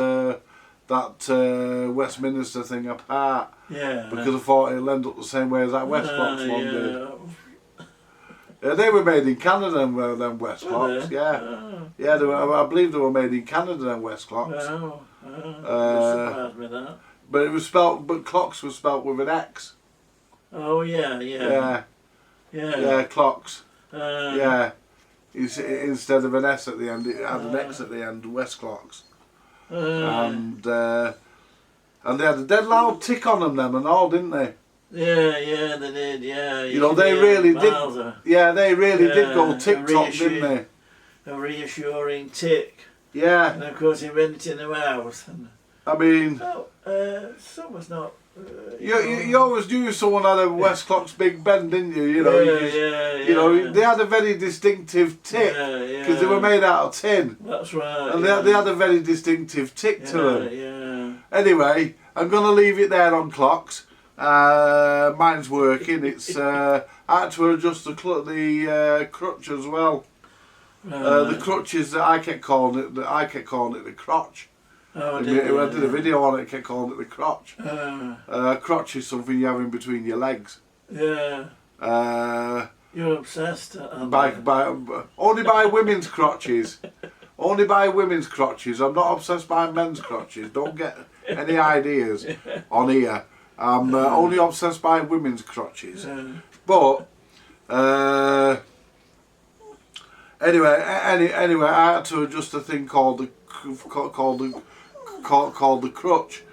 Speaker 1: Westminster thing apart.
Speaker 10: Yeah.
Speaker 1: Because I thought it'll end up the same way as that West clocks one did.
Speaker 10: Yeah.
Speaker 1: They were made in Canada, them West clocks. Yeah, yeah. I believe they were made in Canada, them West clocks.
Speaker 10: Surprised me that.
Speaker 1: But it was spelt. But clocks was spelt with an X.
Speaker 10: Oh yeah.
Speaker 1: Yeah, clocks. Yeah, instead of an S at the end, it had an X at the end. West clocks. And they had a dead loud tick on them and all, didn't they?
Speaker 10: Yeah, they did. Yeah.
Speaker 1: You know, they really did. Yeah, they really did go tick tock, didn't they?
Speaker 10: a reassuring tick.
Speaker 1: Yeah.
Speaker 10: And of course, he went in the house. And,
Speaker 1: I mean,
Speaker 10: someone's not.
Speaker 1: You always knew someone had a Westclox Big Ben, didn't you? You know, you know, they had a very distinctive tick because they were made out of tin.
Speaker 10: That's right.
Speaker 1: And they had a very distinctive tick to them. Anyway, I'm going to leave it there on clocks. Mine's working. It's I had to adjust the crutch as well. The crutches that I kept calling it the crotch.
Speaker 10: Oh,
Speaker 1: I did a video on it. I kept calling it the crotch. Crotch is something you have in between your legs.
Speaker 10: Yeah. You're obsessed.
Speaker 1: Only by women's crotches. Only by women's crotches. I'm not obsessed by men's crotches. Don't get any ideas on here. I'm only obsessed by women's crotches. But anyway, I had to adjust a thing called the crutch,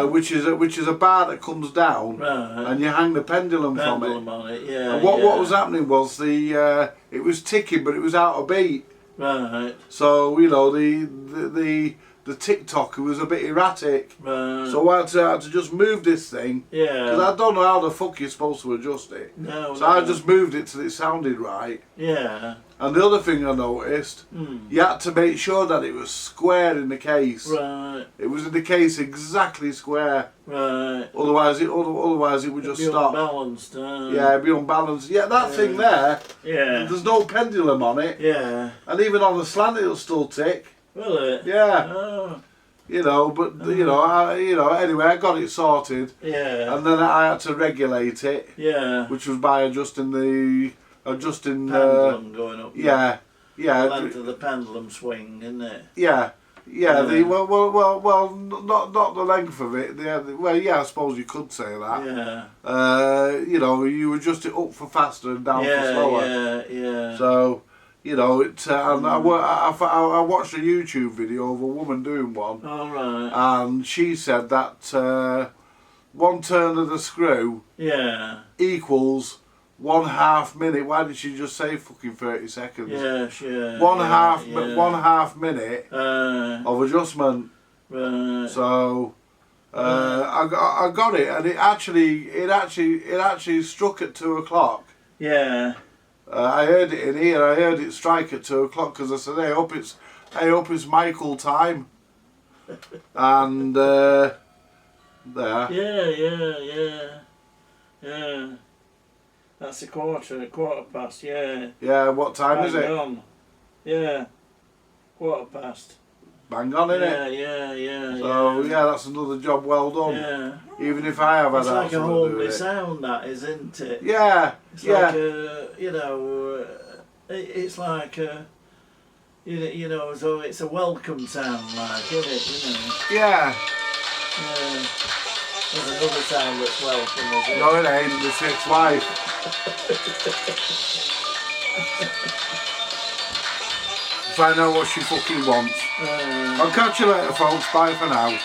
Speaker 1: which is a bar that comes down, and you hang the pendulum from it.
Speaker 10: On it.
Speaker 1: And what was happening was it was ticking, but it was out of beat.
Speaker 10: Right.
Speaker 1: So you know the TikTok was a bit erratic.
Speaker 10: Right.
Speaker 1: So I had to just move this thing. Because I don't know how the fuck you're supposed to adjust it. So I just moved it till it sounded right.
Speaker 10: Yeah.
Speaker 1: And the other thing I noticed, you had to make sure that it was square in the case.
Speaker 10: Right.
Speaker 1: It was in the case exactly square.
Speaker 10: Right.
Speaker 1: Otherwise it would just stop.
Speaker 10: Unbalanced.
Speaker 1: Yeah, it'd be unbalanced. Yeah, that thing there.
Speaker 10: Yeah.
Speaker 1: There's no pendulum on it.
Speaker 10: Yeah.
Speaker 1: And even on the slant, it'll still tick.
Speaker 10: Will it?
Speaker 1: Yeah.
Speaker 10: Oh.
Speaker 1: You know, but anyway, I got it sorted.
Speaker 10: Yeah.
Speaker 1: And then I had to regulate it.
Speaker 10: Yeah.
Speaker 1: Which was by adjusting
Speaker 10: pendulum going up.
Speaker 1: Yeah. Yeah.
Speaker 10: The length of the pendulum swing, isn't it?
Speaker 1: Yeah. Yeah. Well. Not the length of it. I suppose you could say that.
Speaker 10: Yeah.
Speaker 1: You know, you adjust it up for faster and down for slower.
Speaker 10: Yeah.
Speaker 1: So. You know, and I watched a YouTube video of a woman doing one.
Speaker 10: All right.
Speaker 1: And she said that one turn of the screw equals 1/2 minute. Why did she just say fucking 30 seconds?
Speaker 10: Yeah, sure.
Speaker 1: One half minute of adjustment.
Speaker 10: Right.
Speaker 1: So I got it, and it actually struck at 2 o'clock.
Speaker 10: Yeah.
Speaker 1: I heard it in here. I heard it strike at 2 o'clock because I said, "Hey, up it's Michael time," and there.
Speaker 10: Yeah. That's a quarter past. Yeah.
Speaker 1: Yeah. What time is it?
Speaker 10: On. Yeah. Quarter past.
Speaker 1: Bang on, innit?
Speaker 10: Yeah.
Speaker 1: So that's another job well done.
Speaker 10: Yeah.
Speaker 1: Even if I have had
Speaker 10: it's like a homely sound, that is, isn't it?
Speaker 1: Yeah.
Speaker 10: It's like it's like so it's a welcome sound, like, isn't it?
Speaker 1: Yeah.
Speaker 10: There's another sound that's welcome, is it?
Speaker 1: No, it ain't. The sixth wife. Find out what she fucking wants. I'll catch you later, folks. Bye for now.